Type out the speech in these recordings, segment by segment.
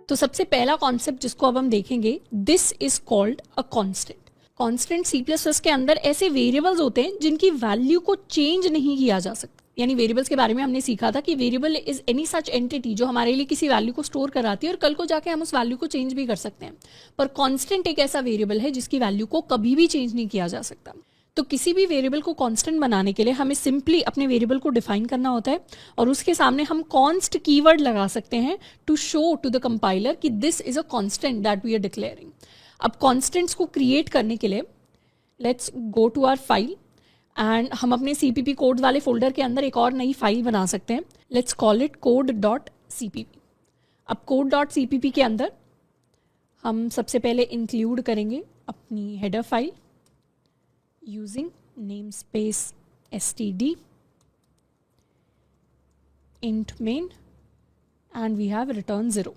तो सबसे पहला कॉन्सेप्ट जिसको अब हम देखेंगे, this is called a constant. Constant C++ के अंदर ऐसे वेरिएबल्स होते हैं जिनकी वैल्यू को चेंज नहीं किया जा सकता। यानी वेरिएबल्स के बारे में हमने सीखा था कि variable is any such entity जो हमारे लिए किसी वैल्यू को स्टोर कराती है और कल को जाके हम उस वैल्यू को चेंज भी कर सकते हैं। पर कॉन्स्टेंट एक ऐसा वेरिएबल है जिसकी वैल्यू को कभी भी चेंज नहीं किया जा सकता। तो किसी भी वेरिएबल को कांस्टेंट बनाने के लिए हमें सिंपली अपने वेरिएबल को डिफाइन करना होता है और उसके सामने हम कॉन्स्ट कीवर्ड लगा सकते हैं to show to the compiler कि this is a constant that we are declaring. अब कॉन्स्टेंट्स को क्रिएट करने के लिए let's go to our file and हम अपने CPP कोड वाले फोल्डर के अंदर एक और नई फाइल बना सकते हैं। Let's call it code.cpp। अब code.cpp के अंदर हम सबसे पहले इंक्लूड करेंगे अपनी header file using namespace std int main and we have return 0।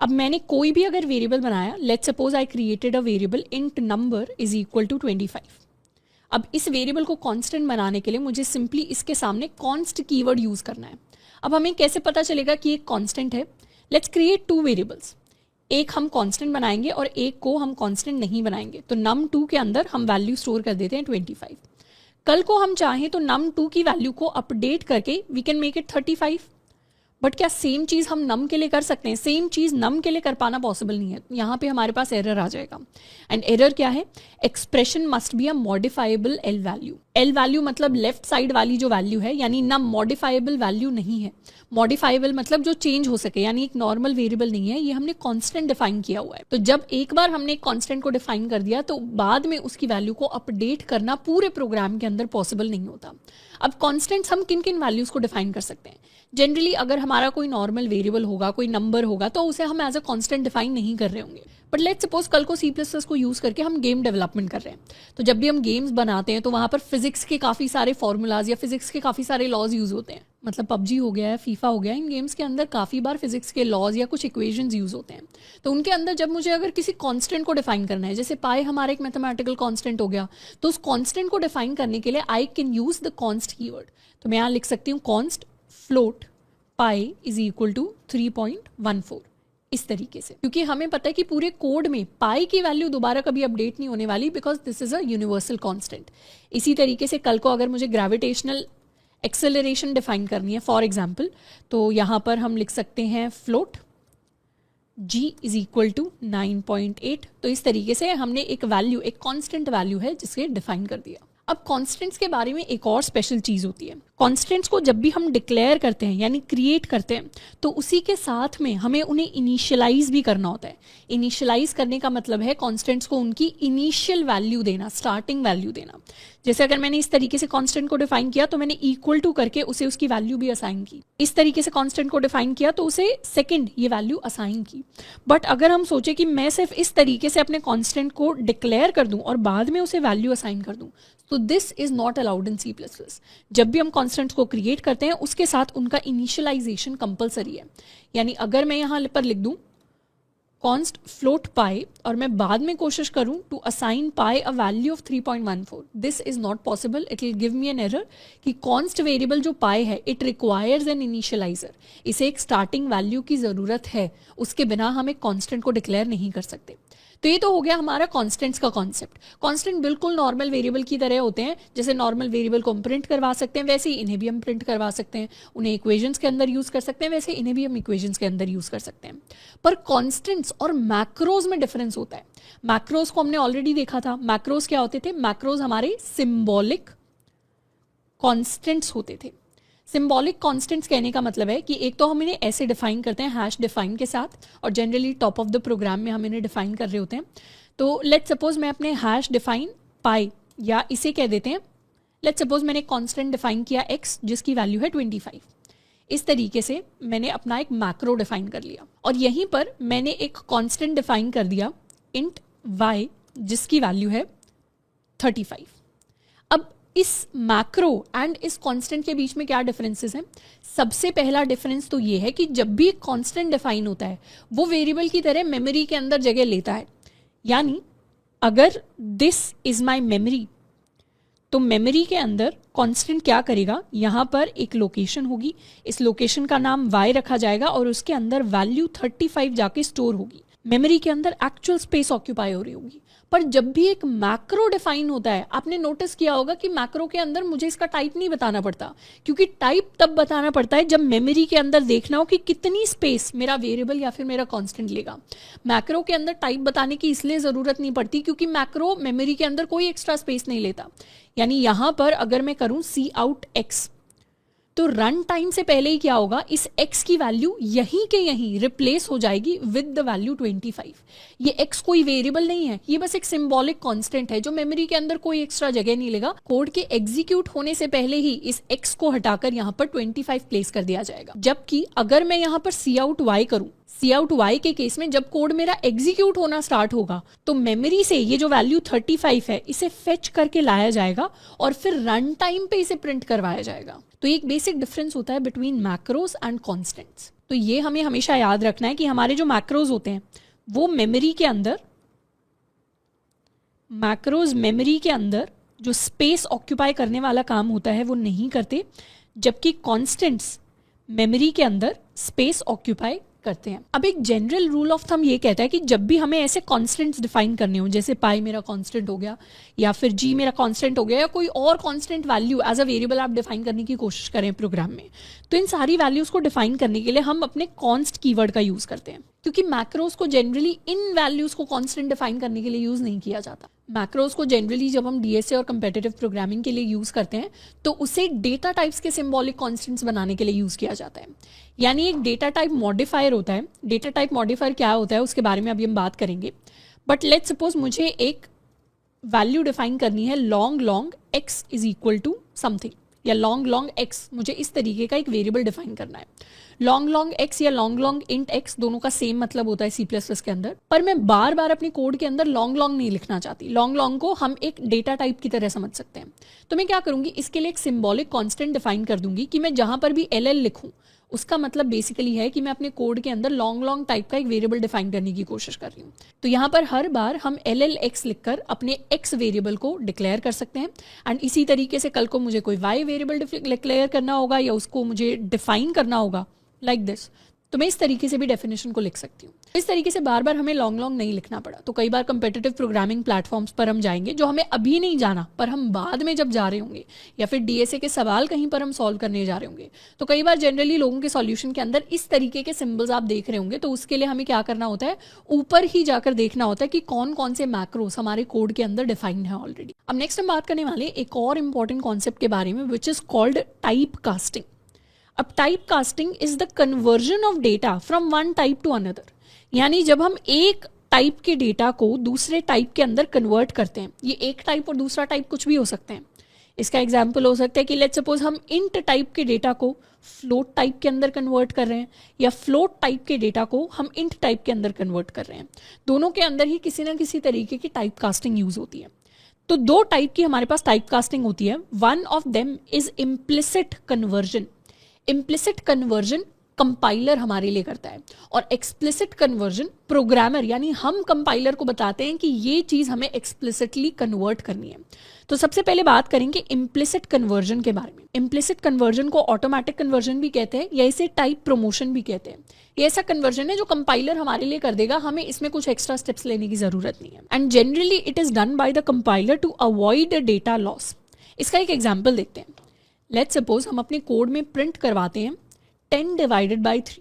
अब मैंने कोई भी अगर वेरिएबल बनाया, let's suppose I created a variable int number is equal to 25। अब इस वेरिएबल को कांस्टेंट बनाने के लिए मुझे सिंपली इसके सामने कॉन्स्ट कीवर्ड यूज करना है। अब हमें कैसे पता चलेगा कि एक कांस्टेंट है? लेट्स क्रिएट 2 वेरिएबल्स, एक हम कांस्टेंट बनाएंगे और एक को हम कांस्टेंट नहीं बनाएंगे। तो num2 के अंदर हम वैल्यू स्टोर कर देते हैं 25। कल को हम चाहें तो num2 की वैल्यू को अपडेट करके we can make it 35। But क्या सेम चीज़ हम num के लिए कर सकते हैं? सेम चीज़ num के लिए कर पाना पॉसिबल नहीं है। यहाँ पे हमारे पास एरर आ जाएगा। एंड एरर क्या है? Expression must be a modifiable L value. L value मतलब लेफ्ट साइड वाली जो वैल्यू है, यानी num मॉडिफाइबल वैल्यू नहीं है। मॉडिफाइबल मतलब जो चेंज हो सके, यानी एक नॉर्मल वेरिएबल नहीं है, ये हमने कांस्टेंट डिफाइन किया हुआ है। तो जब एक बार हमने एक कांस्टेंट को डिफाइन कर दिया तो बाद में उसकी वैल्यू को अपडेट करना पूरे प्रोग्राम के अंदर पॉसिबल नहीं होता। अब कांस्टेंट्स हम किन किन वैल्यूज को डिफाइन कर सकते हैं? जनरली अगर हमारा कोई नॉर्मल वेरिएबल होगा, कोई नंबर होगा, तो उसे हम एज अ कांस्टेंट डिफाइन नहीं कर रहे होंगे। बट लेट्स सपोज कल को C++ को यूज करके हम गेम डेवलपमेंट कर रहे हैं। तो जब भी हम गेम्स बनाते हैं तो वहां पर फिजिक्स के काफी सारे फॉर्मूलाज या फिजिक्स के काफी सारे लॉज यूज होते हैं। मतलब PUBG हो गया है, FIFA हो गया, इन गेम्स के अंदर काफी बार फिजिक्स के लॉज या कुछ इक्वेशंस यूज होते हैं। तो उनके अंदर जब मुझे अगर किसी कांस्टेंट को डिफाइन करना है, जैसे पाई हमारा एक मैथमेटिकल कांस्टेंट हो गया, तो उस कांस्टेंट को डिफाइन करने के लिए I can use the const keyword. तो मैं यहाँ लिख सकती हूँ const float pi is equal to 3.14 इस तरीके से, क्योंकि हमें पता है कि पूरे कोड में पाई की वैल्यू दोबारा कभी अपडेट नहीं होने वाली, because this is a universal constant. इसी तरीके से कल को अगर मुझे ग्रेविटेशनल एक्सेलरेशन डिफाइन करनी है फॉर एग्जाम्पल, तो यहाँ पर हम लिख सकते हैं float g is equal to 9.8। तो इस तरीके से हमने एक वैल्यू, एक कांस्टेंट वैल्यू है जिसे डिफाइन कर दिया। अब कॉन्स्टेंट्स के बारे में एक और स्पेशल चीज़ होती है। कॉन्स्टेंट्स को जब भी हम डिक्लेयर करते हैं यानी क्रिएट करते हैं, तो उसी के साथ में हमें उन्हें इनिशियलाइज भी करना होता है। इनिशियलाइज करने का मतलब है कॉन्स्टेंट्स को उनकी इनिशियल वैल्यू देना, स्टार्टिंग वैल्यू देना। जैसे अगर मैंने इस तरीके से कांस्टेंट को डिफाइन किया तो मैंने इक्वल टू करके उसे उसकी वैल्यू भी असाइन की। इस तरीके से कांस्टेंट को डिफाइन किया तो उसे सेकंड ये वैल्यू असाइन की। बट अगर हम सोचे कि मैं सिर्फ इस तरीके से अपने कांस्टेंट को डिक्लेयर कर दूं और बाद में उसे वैल्यू असाइन कर दूं, तो this is not allowed in C++। जब भी हम कांस्टेंट्स को क्रिएट करते हैं उसके साथ उनका इनिशियलाइजेशन कंपलसरी है। यानी अगर मैं यहाँ पर लिख दूं कॉन्स्ट फ्लोट पाई और मैं बाद में कोशिश करूं to assign pi a value of 3.14, this is not possible. It will give me an error कि कॉन्स्ट वेरिएबल जो पाई है इट रिक्वायर्स एन इनिशियलाइजर। इसे एक स्टार्टिंग वैल्यू की जरूरत है, उसके बिना हम एक कॉन्स्टेंट को डिक्लेयर नहीं कर सकते। तो ये तो हो गया हमारा कॉन्स्टेंट्स का कॉन्सेप्ट। कॉन्स्टेंट बिल्कुल नॉर्मल वेरिएबल की तरह होते हैं। जैसे नॉर्मल वेरिएबल को हम प्रिंट करवा सकते हैं, वैसे ही इन्हें भी हम प्रिंट करवा सकते हैं। उन्हें इक्वेशंस के अंदर यूज कर सकते हैं, वैसे इन्हें भी हम इक्वेशंस के अंदर यूज कर सकते हैं। पर कॉन्स्टेंट्स और मैक्रोज में डिफरेंस होता है। मैक्रोज को हमने ऑलरेडी देखा था। मैक्रोज क्या होते थे? मैक्रोज हमारे सिंबॉलिक कॉन्स्टेंट्स होते थे। सिंबॉलिक कॉन्स्टेंट्स कहने का मतलब है कि एक तो हम इन्हें ऐसे डिफाइन करते हैं हैश डिफाइन के साथ, और generally top of the program में हम इन्हें डिफाइन कर रहे होते हैं। तो लेट्स सपोज मैं अपने हैश डिफाइन पाई, या इसे कह देते हैं लेट्स सपोज मैंने कांस्टेंट डिफाइन किया x जिसकी वैल्यू है 25। इस तरीके से मैंने अपना एक मैक्रो डिफाइन कर लिया और यहीं पर मैंने एक कांस्टेंट डिफाइन कर दिया इंट y जिसकी वैल्यू है 35। अब इस मैक्रो एंड इस कांस्टेंट के बीच में क्या डिफरेंसेस हैं? सबसे पहला डिफरेंस तो ये है कि जब भी एक कांस्टेंट डिफाइन होता है वो वेरिएबल की तरह मेमोरी के अंदर जगह लेता है। यानी अगर दिस इज माय मेमोरी तो मेमोरी के अंदर कांस्टेंट क्या करेगा, यहाँ पर एक लोकेशन होगी, इस लोकेशन का नाम y रखा जाएगा और उसके अंदर वैल्यू 35 जाके स्टोर होगी। मेमोरी के अंदर एक्चुअल स्पेस ऑक्यूपाई हो रही होगी। पर जब भी एक मैक्रो डिफाइन होता है, आपने नोटिस किया होगा कि मैक्रो के अंदर मुझे इसका टाइप नहीं बताना पड़ता, क्योंकि टाइप तब बताना पड़ता है जब मेमोरी के अंदर देखना हो कि कितनी स्पेस मेरा वेरिएबल या फिर मेरा कांस्टेंट लेगा। मैक्रो के अंदर टाइप बताने की इसलिए ज़रूरत नहीं पड़ती क्योंकि मैक्रो मेमोरी के अंदर कोई एक्स्ट्रा स्पेस नहीं लेता। यानी यहाँ पर अगर मैं करूँ सी आउट एक्स, तो रन टाइम से पहले ही क्या होगा, इस x की वैल्यू यहीं के यहीं रिप्लेस हो जाएगी विद द वैल्यू 25। ये x कोई वेरिएबल नहीं है, ये बस एक सिंबॉलिक कांस्टेंट है जो मेमोरी के अंदर कोई एक्स्ट्रा जगह नहीं लेगा। कोड के एग्जीक्यूट होने से पहले ही इस x को हटाकर यहाँ पर 25 प्लेस कर दिया जाएगा। जबकि अगर मैं यहाँ पर सी आउट y करूँ, सी आउट y के केस में जब कोड मेरा एग्जीक्यूट होना स्टार्ट होगा तो मेमोरी से ये जो वैल्यू 35 है इसे फेच करके लाया जाएगा और फिर रन टाइम पे इसे प्रिंट करवाया जाएगा। तो ये एक बेसिक डिफरेंस होता है बिटवीन मैक्रोज एंड कॉन्स्टेंट्स। तो ये हमें हमेशा याद रखना है कि हमारे जो मैक्रोज होते हैं वो मेमोरी के अंदर, मैक्रोज मेमोरी के अंदर जो स्पेस ऑक्यूपाई करने वाला काम होता है वो नहीं करते, जबकि कॉन्स्टेंट्स मेमोरी के अंदर स्पेस ऑक्यूपाई करते हैं। अब एक जनरल रूल ऑफ थंब ये कहता है कि जब भी हमें ऐसे कॉन्स्टेंट्स डिफाइन करने हो, जैसे पाई मेरा कॉन्स्टेंट हो गया या फिर जी मेरा कॉन्स्टेंट हो गया या कोई और constant value as a variable आप डिफाइन करने की कोशिश करें प्रोग्राम में, तो इन सारी वैल्यूज को डिफाइन करने के लिए हम अपने कॉन्स्ट कीवर्ड का यूज करते हैं, क्योंकि मैक्रोज को जनरली इन वैल्यूज को कॉन्स्टेंट डिफाइन करने के लिए यूज नहीं किया जाता। मैक्रोज को जनरली जब हम डीएसए और कंपेटिटिव प्रोग्रामिंग के लिए यूज करते हैं तो उसे डेटा टाइप्स के सिंबॉलिक कॉन्स्टेंट्स बनाने के लिए यूज किया जाता है। यानी एक डेटा टाइप मॉडिफायर होता है। डेटा टाइप मॉडिफायर क्या होता है उसके बारे में अभी हम बात करेंगे, बट लेट्स सपोज मुझे एक वैल्यू डिफाइन करनी है long long x is equal to something, या लॉन्ग लॉन्ग एक्स, मुझे इस तरीके का एक वेरिएबल डिफाइन करना है। लॉन्ग लॉन्ग एक्स या लॉन्ग लॉन्ग इंट एक्स दोनों का सेम मतलब होता है C++ के अंदर, पर मैं बार बार अपने कोड के अंदर लॉन्ग लॉन्ग नहीं लिखना चाहती। लॉन्ग लॉन्ग को हम एक डेटा टाइप की तरह समझ सकते हैं। तो मैं क्या करूंगी, इसके लिए एक सिंबॉलिक कांस्टेंट डिफाइन कर दूंगी कि मैं जहां पर भी LL लिखूं उसका मतलब बेसिकली है कि मैं अपने कोड के अंदर लॉन्ग लॉन्ग टाइप का एक वेरिएबल डिफाइन करने की कोशिश कर रही हूँ। तो यहाँ पर हर बार हम LLX लिखकर अपने x वेरिएबल को डिक्लेयर कर सकते हैं। एंड इसी तरीके से कल को मुझे कोई y वेरिएबल डिक्लेयर करना होगा या उसको मुझे डिफाइन करना होगा लाइक दिस, तो मैं इस तरीके से भी डेफिनेशन को लिख सकती हूँ। इस तरीके से बार बार हमें लॉन्ग लॉन्ग नहीं लिखना पड़ा। तो कई बार कंपेटिटिव प्रोग्रामिंग प्लेटफॉर्म्स पर हम जाएंगे जो हमें अभी नहीं जाना, पर हम बाद में जब जा रहे होंगे, या फिर डीएसए के सवाल कहीं पर हम सॉल्व करने जा रहे होंगे, तो कई बार जनरली लोगों के सॉल्यूशन के अंदर इस तरीके के सिंबल्स आप देख रहे होंगे। तो उसके लिए हमें क्या करना होता है, ऊपर ही जाकर देखना होता है कि कौन कौन से मैक्रोस हमारे कोड के अंदर डिफाइंड है ऑलरेडी। अब नेक्स्ट हम बात करने वाले एक और इंपॉर्टेंट कॉन्सेप्ट के बारे में, which is called type casting. अब type casting is the conversion of data from one type to another. यानी जब हम एक टाइप के डेटा को दूसरे टाइप के अंदर कन्वर्ट करते हैं, ये एक टाइप और दूसरा टाइप कुछ भी हो सकते हैं। इसका एग्जाम्पल हो सकता है कि लेट्स सपोज हम इंट टाइप के डेटा को फ्लोट टाइप के अंदर कन्वर्ट कर रहे हैं, या फ्लोट टाइप के डेटा को हम इंट टाइप के अंदर कन्वर्ट कर रहे हैं। दोनों के अंदर ही किसी ना किसी तरीके की टाइप कास्टिंग यूज होती है। तो दो टाइप की हमारे पास टाइप कास्टिंग होती है। One of them is implicit conversion. Implicit conversion compiler हमारे लिए करता है, और एक्सप्लिसिट कन्वर्जन प्रोग्रामर, यानी हम कंपाइलर को बताते हैं कि ये चीज़ हमें एक्सप्लिसिटली कन्वर्ट करनी है। तो सबसे पहले बात करेंगे इम्प्लिसिट कन्वर्जन के बारे में। इम्प्लिसिट कन्वर्जन को ऑटोमेटिक कन्वर्जन भी कहते हैं या इसे टाइप प्रमोशन भी कहते हैं। ये ऐसा कन्वर्जन है जो कंपाइलर हमारे लिए कर देगा, हमें इसमें कुछ एक्स्ट्रा स्टेप्स लेने की जरूरत नहीं है। And generally it is done by the compiler to avoid data loss. इसका एक एग्जाम्पल देखते हैं। लेट्स सपोज हम अपने कोड में प्रिंट करवाते हैं 10 डिवाइडेड बाई 3।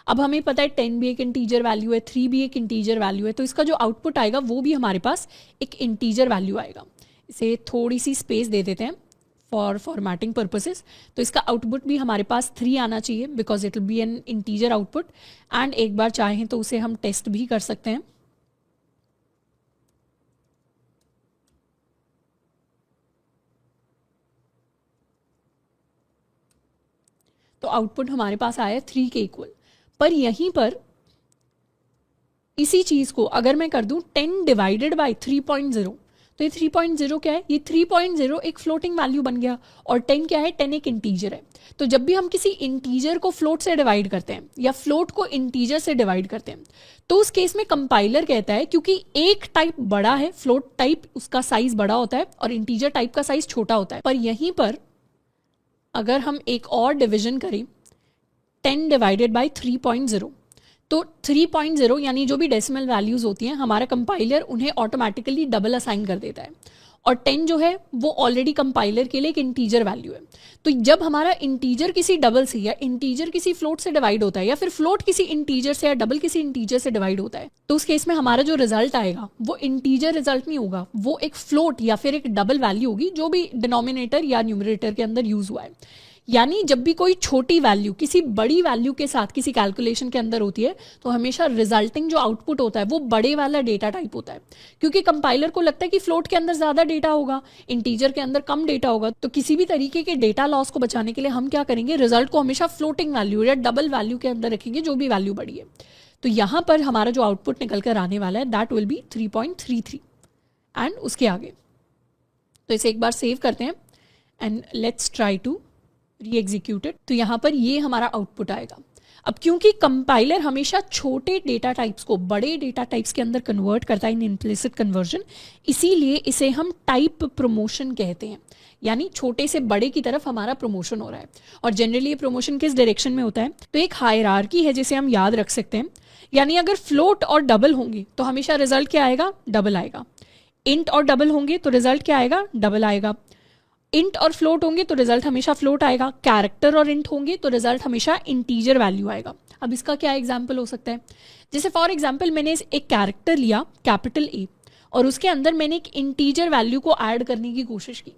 अब हमें पता है 10 भी एक इंटीजर वैल्यू है, 3 भी एक इंटीजर वैल्यू है, तो इसका जो आउटपुट आएगा वो भी हमारे पास एक इंटीजर वैल्यू आएगा। इसे थोड़ी सी स्पेस दे देते हैं फॉर फॉर्मेटिंग पर्पसेस। तो इसका आउटपुट भी हमारे पास 3 आना चाहिए because it will be N integer output. And एक बार चाहें तो उसे हम टेस्ट भी कर सकते हैं। तो आउटपुट हमारे पास आया 3 के इक्वल। पर यहीं पर इसी चीज को अगर मैं कर दूं 10 डिवाइडेड बाई 3.0, तो तो ये 3.0 क्या है, ये 3.0 एक फ्लोटिंग वैल्यू बन गया, और 10 क्या है, 10 एक इंटीजर है। तो जब भी हम किसी इंटीजर को फ्लोट से डिवाइड करते हैं या फ्लोट को इंटीजर से डिवाइड करते हैं, तो उस केस में कंपाइलर कहता है क्योंकि एक टाइप बड़ा है, फ्लोट टाइप उसका साइज बड़ा होता है और इंटीजर टाइप का साइज छोटा होता है, पर यहीं पर अगर हम एक और डिवीजन करें 10 डिवाइडेड बाई 3.0, तो 3.0 यानी जो भी डेसिमल वैल्यूज होती हैं हमारा कंपाइलर उन्हें ऑटोमेटिकली डबल असाइन कर देता है, और 10 जो है वो ऑलरेडी कंपाइलर के लिए एक इंटीजर वैल्यू है। तो जब हमारा इंटीजर किसी डबल से या इंटीजर किसी फ्लोट से डिवाइड होता है या फिर फ्लोट किसी इंटीजर से या डबल किसी इंटीजर से डिवाइड होता है, तो उस केस में हमारा जो रिजल्ट आएगा वो इंटीजर रिजल्ट नहीं होगा, वो एक फ्लोट या फिर एक डबल वैल्यू होगी जो भी डिनोमिनेटर या न्यूमरेटर के अंदर यूज हुआ है। यानी जब भी कोई छोटी वैल्यू किसी बड़ी वैल्यू के साथ किसी कैलकुलेशन के अंदर होती है, तो हमेशा रिजल्टिंग जो आउटपुट होता है वो बड़े वाला डेटा टाइप होता है, क्योंकि कंपाइलर को लगता है कि फ्लोट के अंदर ज़्यादा डेटा होगा, इंटीजर के अंदर कम डेटा होगा। तो किसी भी तरीके के डेटा लॉस को बचाने के लिए हम क्या करेंगे, रिजल्ट को हमेशा फ्लोटिंग वैल्यू या डबल वैल्यू के अंदर रखेंगे, जो भी वैल्यू बड़ी है। तो यहाँ पर हमारा जो आउटपुट निकल कर आने वाला है दैट विल बी 3.33 एंड उसके आगे। तो इसे एक बार सेव करते हैं एंड लेट्स ट्राई टू री-एग्जीक्यूटेड। तो यहाँ पर ये हमारा आउटपुट आएगा। अब क्योंकि कंपाइलर हमेशा छोटे डेटा टाइप्स को बड़े डेटा टाइप्स के अंदर कन्वर्ट करता है इन इम्प्लिसिट कन्वर्जन, इसीलिए इसे हम टाइप प्रमोशन कहते हैं, यानी छोटे से बड़े की तरफ हमारा प्रमोशन हो रहा है। और जनरली ये प्रमोशन किस डायरेक्शन में होता है, तो एक हायरार्की है जिसे हम याद रख सकते हैं, यानी अगर फ्लोट और डबल होंगे तो हमेशा रिजल्ट क्या आएगा, डबल आएगा। इंट और डबल होंगे तो रिजल्ट क्या आएगा, डबल आएगा। इंट और फ्लोट होंगे तो रिजल्ट हमेशा फ्लोट आएगा। कैरेक्टर और इंट होंगे तो रिजल्ट हमेशा इंटीजर वैल्यू आएगा। अब इसका क्या एग्जाम्पल हो सकता है, जैसे फॉर एग्जाम्पल मैंने एक कैरेक्टर लिया कैपिटल ए और उसके अंदर मैंने एक इंटीजर वैल्यू को ऐड करने की कोशिश की।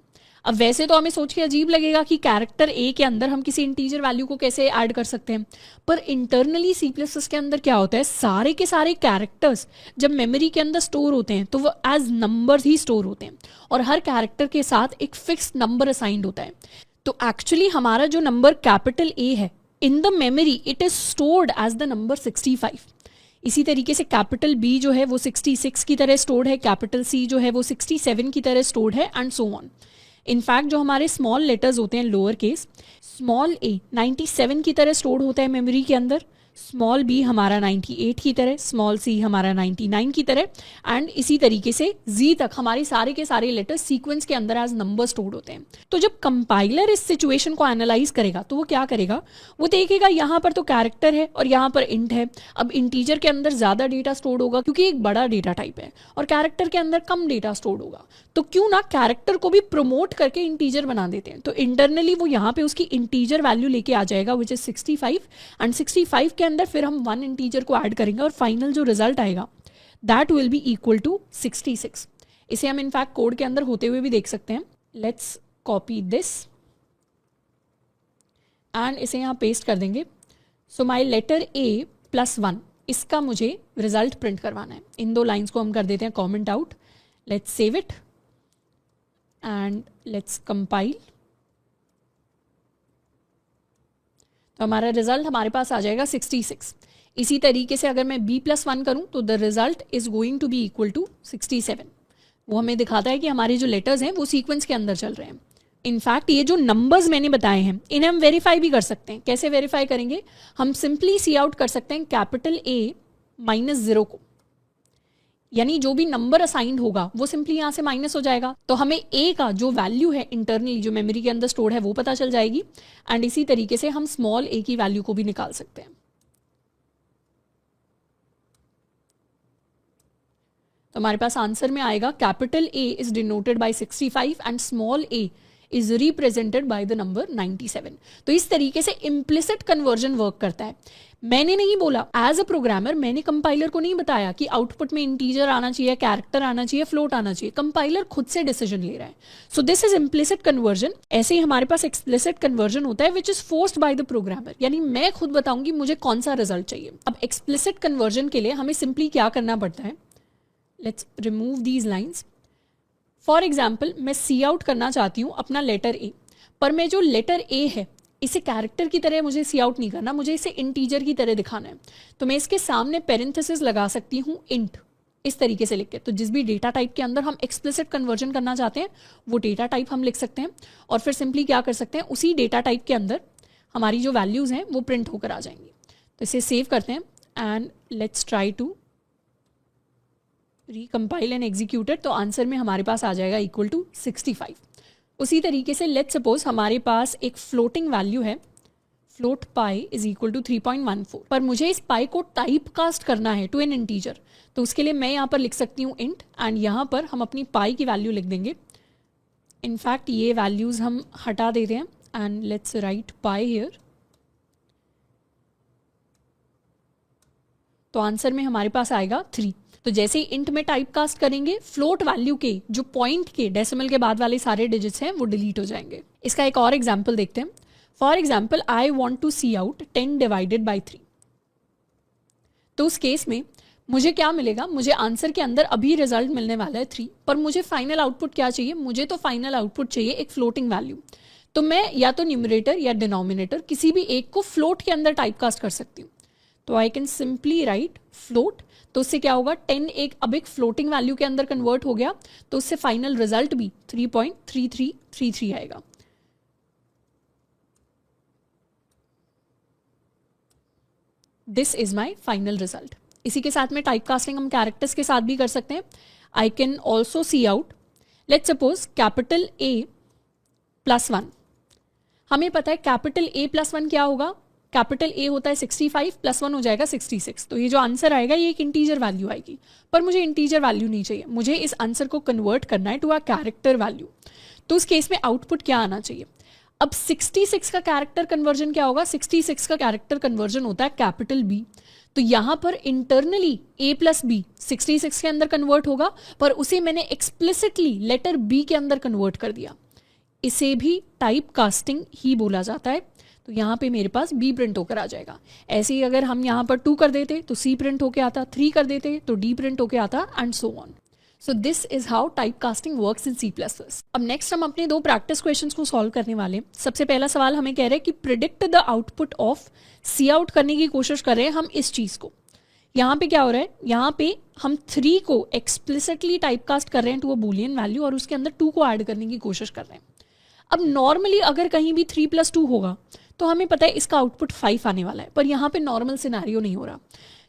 अब वैसे तो हमें सोच के अजीब लगेगा कि कैरेक्टर ए के अंदर हम किसी इंटीजर वैल्यू को कैसे ऐड कर सकते हैं, पर इंटरनली C++ के अंदर क्या होता है, सारे के सारे कैरेक्टर्स जब मेमोरी के अंदर स्टोर होते हैं तो वो एज नंबर्स ही स्टोर होते हैं और हर कैरेक्टर के साथ एक फिक्स्ड नंबर असाइंड होता है। तो एक्चुअली हमारा जो नंबर कैपिटल ए है in the memory it is stored as the number 65। इसी तरीके से कैपिटल बी जो है वो 66 की तरह स्टोर्ड है, कैपिटल सी जो है वो 67 की तरह स्टोर्ड है एंड सो ऑन। इनफैक्ट जो हमारे स्मॉल लेटर्स होते हैं लोअर केस, स्मॉल ए 97 की तरह स्टोर्ड होता है मेमोरी के अंदर, स्मॉल बी हमारा 98 की तरह, स्मॉल सी हमारा 99 की तरह एंड इसी तरीके से जी तक हमारे सारे के सारे लेटर्स सीक्वेंस के अंदर एज नंबर स्टोर्ड होते हैं। तो जब कंपाइलर इस सिचुएशन को एनालाइज करेगा तो वो क्या करेगा, वो देखेगा यहाँ पर तो कैरेक्टर है और यहाँ पर इंट है। अब इंटीजर के अंदर ज़्यादा डेटा स्टोर्ड होगा क्योंकि एक बड़ा डेटा टाइप है और कैरेक्टर के अंदर कम डेटा स्टोर्ड होगा, तो क्यों ना कैरेक्टर को भी प्रमोट करके इंटीजर बना देते हैं। तो इंटरनली वो यहाँ पे उसकी इंटीजर वैल्यू लेके आ जाएगा विच इज 65 एंड 65 के अंदर फिर हम 1 इंटीजर को ऐड करेंगे और फाइनल जो रिजल्ट आएगा that will be equal to 66। इसे हम इनफैक्ट कोड के अंदर होते हुए भी देख सकते हैं। लेट्स कॉपी दिस एंड इसे यहाँ पेस्ट कर देंगे। सो माई लेटर ए +1 इसका मुझे रिजल्ट प्रिंट करवाना है। इन दो लाइन्स को हम कर देते हैं comment out. Let's save it and let's compile. तो हमारा रिजल्ट हमारे पास आ जाएगा 66। इसी तरीके से अगर मैं b+1 करूं तो the result is going to be equal to 67। वो हमें दिखाता है कि हमारे जो लेटर्स हैं वो सीक्वेंस के अंदर चल रहे हैं। इनफैक्ट ये जो नंबर्स मैंने बताए हैं इन्हें हम वेरीफाई भी कर सकते हैं। कैसे वेरीफाई करेंगे, हम सिंपली सी आउट कर सकते हैं कैपिटल A -0 को, यानी जो भी नंबर असाइंड होगा वो सिंपली यहाँ से माइनस हो जाएगा, तो हमें ए का जो वैल्यू है इंटरनली जो मेमोरी के अंदर स्टोर है वो पता चल जाएगी एंड इसी तरीके से हम स्मॉल ए की वैल्यू को भी निकाल सकते हैं। तो हमारे पास आंसर में आएगा capital A is denoted by 65 and small A is represented by the number 97। तो इस तरीके से इम्प्लिसिट कन्वर्जन वर्क करता है। मैंने नहीं बोला, एज अ प्रोग्रामर मैंने कंपाइलर को नहीं बताया कि आउटपुट में इंटीजर आना चाहिए, कैरेक्टर आना चाहिए, फ्लोट आना चाहिए। कंपाइलर खुद से डिसीजन ले रहा है। So this is implicit conversion. ऐसे ही हमारे पास एक्सप्लिसिट कन्वर्जन होता है which is forced by the programmer, यानी मैं खुद बताऊंगी मुझे कौन सा रिजल्ट चाहिए। अब एक्सप्लिसिट कन्वर्जन के लिए हमें सिंपली क्या करना पड़ता है, let's remove these lines. For example मैं सी आउट करना चाहती हूँ अपना लेटर ए, पर मैं जो लेटर ए है इसे कैरेक्टर की तरह मुझे सी आउट नहीं करना, मुझे इसे इंटीजर की तरह दिखाना है। तो मैं इसके सामने पेरेंथेसिस लगा सकती हूँ इंट, इस तरीके से लिख के। तो जिस भी डेटा टाइप के अंदर हम एक्सप्लिसिट कन्वर्जन करना चाहते हैं वो डेटा टाइप हम लिख सकते हैं और फिर सिंपली क्या कर सकते हैं, उसी डेटा टाइप के अंदर हमारी जो वैल्यूज़ हैं वो प्रिंट होकर आ जाएंगी। तो इसे सेव करते हैं and let's try to recompile and executed. तो आंसर में हमारे पास आ जाएगा इक्वल टू 65। उसी तरीके से लेट्स सपोज हमारे पास एक फ्लोटिंग वैल्यू है, float pi is equal to 3.14, पर मुझे इस पाई को टाइप कास्ट करना है टू एन इंटीजर। तो उसके लिए मैं यहाँ पर लिख सकती हूँ इंट एंड यहाँ पर हम अपनी पाई की वैल्यू लिख देंगे। इनफैक्ट ये वैल्यूज़ हम हटा देते हैं and let's write pi here. तो आंसर में हमारे पास आएगा 3। तो जैसे ही इंट में टाइप कास्ट करेंगे फ्लोट वैल्यू के जो पॉइंट के डेसिमल के बाद वाले सारे डिजिट्स हैं वो डिलीट हो जाएंगे। इसका एक और एग्जाम्पल देखते हैं। For example I want to C out 10 divided by 3। तो उस केस में मुझे क्या मिलेगा, मुझे आंसर के अंदर अभी रिजल्ट मिलने वाला है 3, पर मुझे फाइनल आउटपुट क्या चाहिए, मुझे तो फाइनल आउटपुट चाहिए एक फ्लोटिंग वैल्यू। तो मैं या तो न्यूमरेटर या डिनोमिनेटर किसी भी एक को फ्लोट के अंदर टाइप कास्ट कर सकती हूँ। तो I can simply write float. तो उससे क्या होगा, 10 अब एक फ्लोटिंग वैल्यू के अंदर कन्वर्ट हो गया, तो उससे फाइनल रिजल्ट भी 3.3333 आएगा। This is my final result. इसी के साथ में टाइप कास्टिंग हम कैरेक्टर्स के साथ भी कर सकते हैं। I can also see out, let's suppose capital A+1। हमें पता है कैपिटल A+1 क्या होगा, कैपिटल A होता है 65 +1 हो जाएगा 66। तो ये जो आंसर आएगा ये एक इंटीजर वैल्यू आएगी, पर मुझे इंटीजर वैल्यू नहीं चाहिए, मुझे इस आंसर को कन्वर्ट करना है टू अ कैरेक्टर वैल्यू। तो उस केस में आउटपुट क्या आना चाहिए। अब 66 का कैरेक्टर कन्वर्जन क्या होगा, 66 का कैरेक्टर कन्वर्जन होता है कैपिटल B। तो यहाँ पर इंटरनली A+B 66 के अंदर कन्वर्ट होगा, पर उसे मैंने एक्सप्लिसिटली लेटर B के अंदर कन्वर्ट कर दिया। इसे भी टाइप कास्टिंग ही बोला जाता है। तो यहाँ पे मेरे पास B प्रिंट होकर आ जाएगा। ऐसे ही अगर हम यहाँ पर 2 कर देते तो C प्रिंट होकर आता, 3 कर देते तो D प्रिंट होकर आता and so on. So this is how type casting works in C++। अब नेक्स्ट हम अपने 2 प्रैक्टिस क्वेश्चंस को सॉल्व करने वाले हैं। सबसे पहला सवाल हमें कह रहे हैं कि predict the output of C out करने की कोशिश कर रहे हैं हम इस चीज़ को। यहाँ पे क्या हो रहा है, यहाँ पे हम 3 को एक्सप्लिसिटली टाइप कास्ट कर रहे हैं टू अ बूलियन वैल्यू और उसके अंदर 2 को ऐड करने की कोशिश कर रहे हैं। अब नॉर्मली अगर कहीं भी 3 + 2 होगा तो हमें पता है इसका आउटपुट 5 आने वाला है, पर यहाँ पे नॉर्मल सिनेरियो नहीं हो रहा।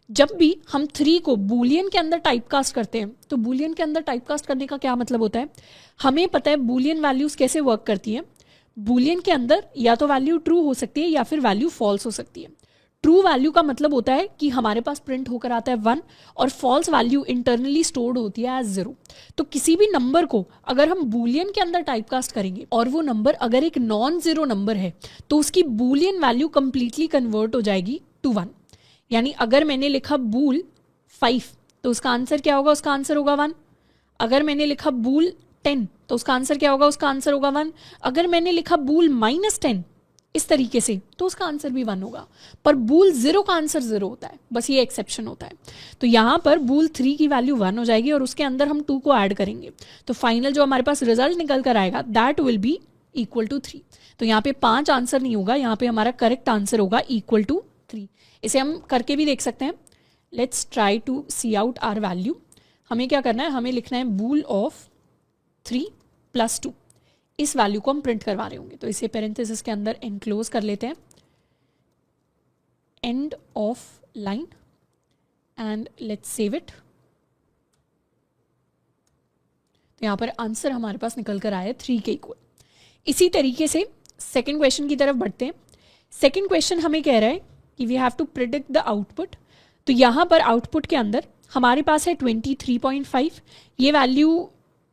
जब भी हम 3 को बूलियन के अंदर टाइप कास्ट करते हैं, तो बूलियन के अंदर टाइप कास्ट करने का क्या मतलब होता है, हमें पता है बूलियन वैल्यूज कैसे वर्क करती है। बूलियन के अंदर या तो वैल्यू ट्रू हो सकती है या फिर वैल्यू फॉल्स हो सकती है। ट्रू वैल्यू का मतलब होता है कि हमारे पास प्रिंट होकर आता है 1 और फॉल्स वैल्यू इंटरनली स्टोर्ड होती है एज 0। तो किसी भी नंबर को अगर हम बूलियन के अंदर टाइप कास्ट करेंगे और वो नंबर अगर एक नॉन जीरो नंबर है तो उसकी बूलियन वैल्यू कंप्लीटली कन्वर्ट हो जाएगी टू 1। यानी अगर मैंने लिखा बूल 5 तो उसका आंसर क्या होगा, उसका आंसर होगा 1। अगर मैंने लिखा बूल 10 तो उसका आंसर क्या होगा, उसका आंसर होगा 1। अगर मैंने लिखा बूल -10 इस तरीके से तो उसका आंसर भी 1 होगा। पर बूल 0 का आंसर 0 होता है, बस ये एक्सेप्शन होता है। तो यहाँ पर बूल 3 की वैल्यू 1 हो जाएगी और उसके अंदर हम 2 को ऐड करेंगे तो फाइनल जो हमारे पास रिजल्ट निकल कर आएगा that will be equal to 3। तो यहाँ पे 5 आंसर नहीं होगा, यहाँ पे हमारा करेक्ट आंसर होगा इक्वल टू 3। इसे हम करके भी देख सकते हैं। Let's try to C out our value. हमें क्या करना है, हमें लिखना है बूल ऑफ 3 + 2। इस वैल्यू को हम प्रिंट करवा रहे होंगे तो इसे पेरेंथेसिस के अंदर एनक्लोज कर लेते हैं, end of line, and let's save it. तो यहाँ पर आंसर हमारे पास निकल कर आया 3 के इक्वल। इसी तरीके से सेकेंड क्वेश्चन की तरफ बढ़ते हैं। सेकेंड क्वेश्चन हमें कह रहा है कि we have to predict the output. तो यहाँ पर आउटपुट के अंदर हमारे पास है 23.5। ये वैल्यू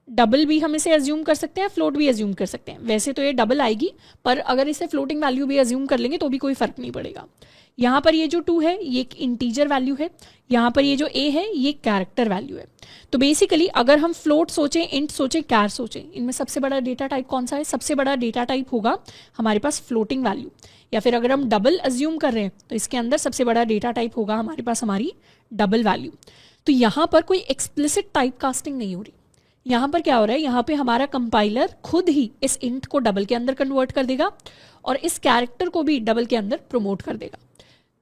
डबल भी हम इसे एज्यूम कर सकते हैं, फ्लोट भी एज्यूम कर सकते हैं। वैसे तो ये डबल आएगी, पर अगर इसे फ्लोटिंग वैल्यू भी एज्यूम कर लेंगे तो भी कोई फर्क नहीं पड़ेगा। यहाँ पर ये जो 2 है ये एक इंटीजर वैल्यू है, यहाँ पर ये जो a है ये कैरेक्टर वैल्यू है। तो बेसिकली अगर हम फ्लोट सोचें, इंट सोचें, कैर सोचें, इनमें सबसे बड़ा डेटा टाइप कौन सा है, सबसे बड़ा डेटा टाइप होगा हमारे पास फ्लोटिंग वैल्यू। या फिर अगर हम डबल एज्यूम कर रहे हैं तो इसके अंदर सबसे बड़ा डेटा टाइप होगा हमारे पास हमारी डबल वैल्यू। तो यहाँ पर कोई एक्सप्लिसिट टाइप कास्टिंग नहीं हो रही। यहाँ पर क्या हो रहा है, यहाँ पे हमारा कंपाइलर खुद ही इस इंट को डबल के अंदर कन्वर्ट कर देगा और इस कैरेक्टर को भी डबल के अंदर प्रमोट कर देगा।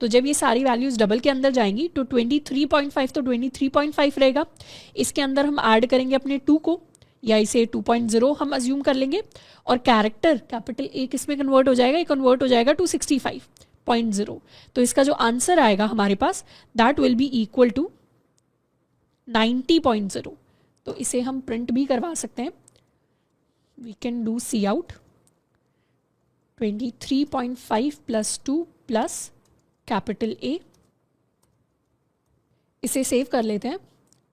तो जब ये सारी वैल्यूज़ डबल के अंदर जाएंगी तो 23.5 तो 23.5 रहेगा। इसके अंदर हम ऐड करेंगे अपने 2 को, या इसे 2.0 हम अज्यूम कर लेंगे, और कैरेक्टर कैपिटल ए किस में कन्वर्ट हो जाएगा, ये कन्वर्ट हो जाएगा टू 65.0। तो इसका जो आंसर आएगा हमारे पास that will be equal to 90.0। तो इसे हम प्रिंट भी करवा सकते हैं। We can do C out 23.5 plus 2 plus capital A. इसे सेव कर लेते हैं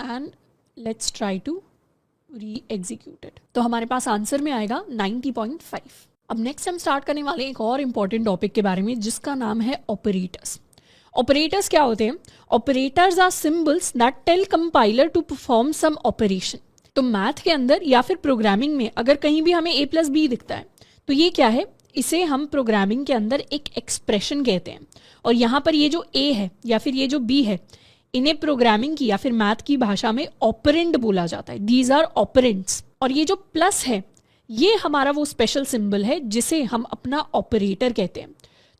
and let's try to reexecuted. तो हमारे पास आंसर में आएगा 90.5। अब नेक्स्ट हम स्टार्ट करने वाले एक और इम्पॉर्टेंट टॉपिक के बारे में जिसका नाम है ऑपरेटर्स। ऑपरेटर्स क्या होते हैं? Operators are symbols that tell compiler to perform some operation. तो मैथ के अंदर या फिर प्रोग्रामिंग में अगर कहीं भी हमें a+b दिखता है तो ये क्या है? इसे हम प्रोग्रामिंग के अंदर एक एक्सप्रेशन कहते हैं। और यहाँ पर ये जो a है या फिर ये जो b है, इन्हें प्रोग्रामिंग की या फिर मैथ की भाषा में ऑपरेंड बोला जाता है। These are operands. और ये जो प्लस है ये हमारा वो स्पेशल सिंबल है जिसे हम अपना ऑपरेटर कहते हैं।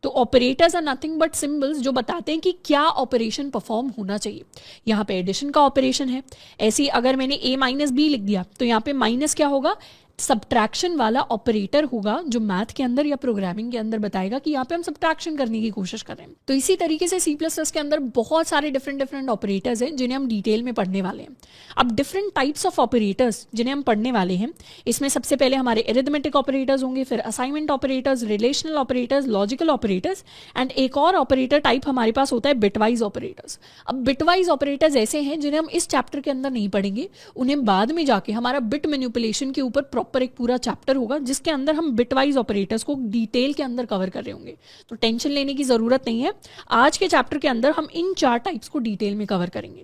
तो operators are nothing but symbols जो बताते हैं कि क्या ऑपरेशन परफॉर्म होना चाहिए। यहाँ पे एडिशन का ऑपरेशन है, ऐसे ही अगर मैंने a-b लिख दिया तो यहाँ पे माइनस क्या होगा? सब्ट्रैक्शन वाला ऑपरेटर होगा जो मैथ के अंदर या प्रोग्रामिंग के अंदर बताएगा कि यहाँ पे हम सब्ट्रैक्शन करने की कोशिश कर रहे हैं। तो इसी तरीके से C++ के अंदर बहुत सारे डिफरेंट ऑपरेटर्स हैं जिन्हें हम डिटेल में पढ़ने वाले हैं। अब डिफरेंट टाइप्स ऑफ ऑपरेटर्स जिन्हें हम पढ़ने वाले हैं, इसमें सबसे पहले हमारे एरिथमेटिक ऑपरेटर्स होंगे, फिर assignment operators, relational operators, logical operators, and एक और ऑपरेटर टाइप हमारे पास होता है बिटवाइज ऑपरेटर्स। अब बिटवाइज ऑपरेटर्स ऐसे हैं जिन्हें हम इस चैप्टर के अंदर नहीं पढ़ेंगे, उन्हें बाद में जाके हमारा बिट मैनिपुलेशन के ऊपर पर एक पूरा चैप्टर होगा जिसके अंदर हम बिटवाइज ऑपरेटर्स को डिटेल के अंदर कवर कर रहे होंगे। तो टेंशन लेने की जरूरत नहीं है, आज के चैप्टर के अंदर हम इन 4 टाइप्स को डिटेल में कवर करेंगे।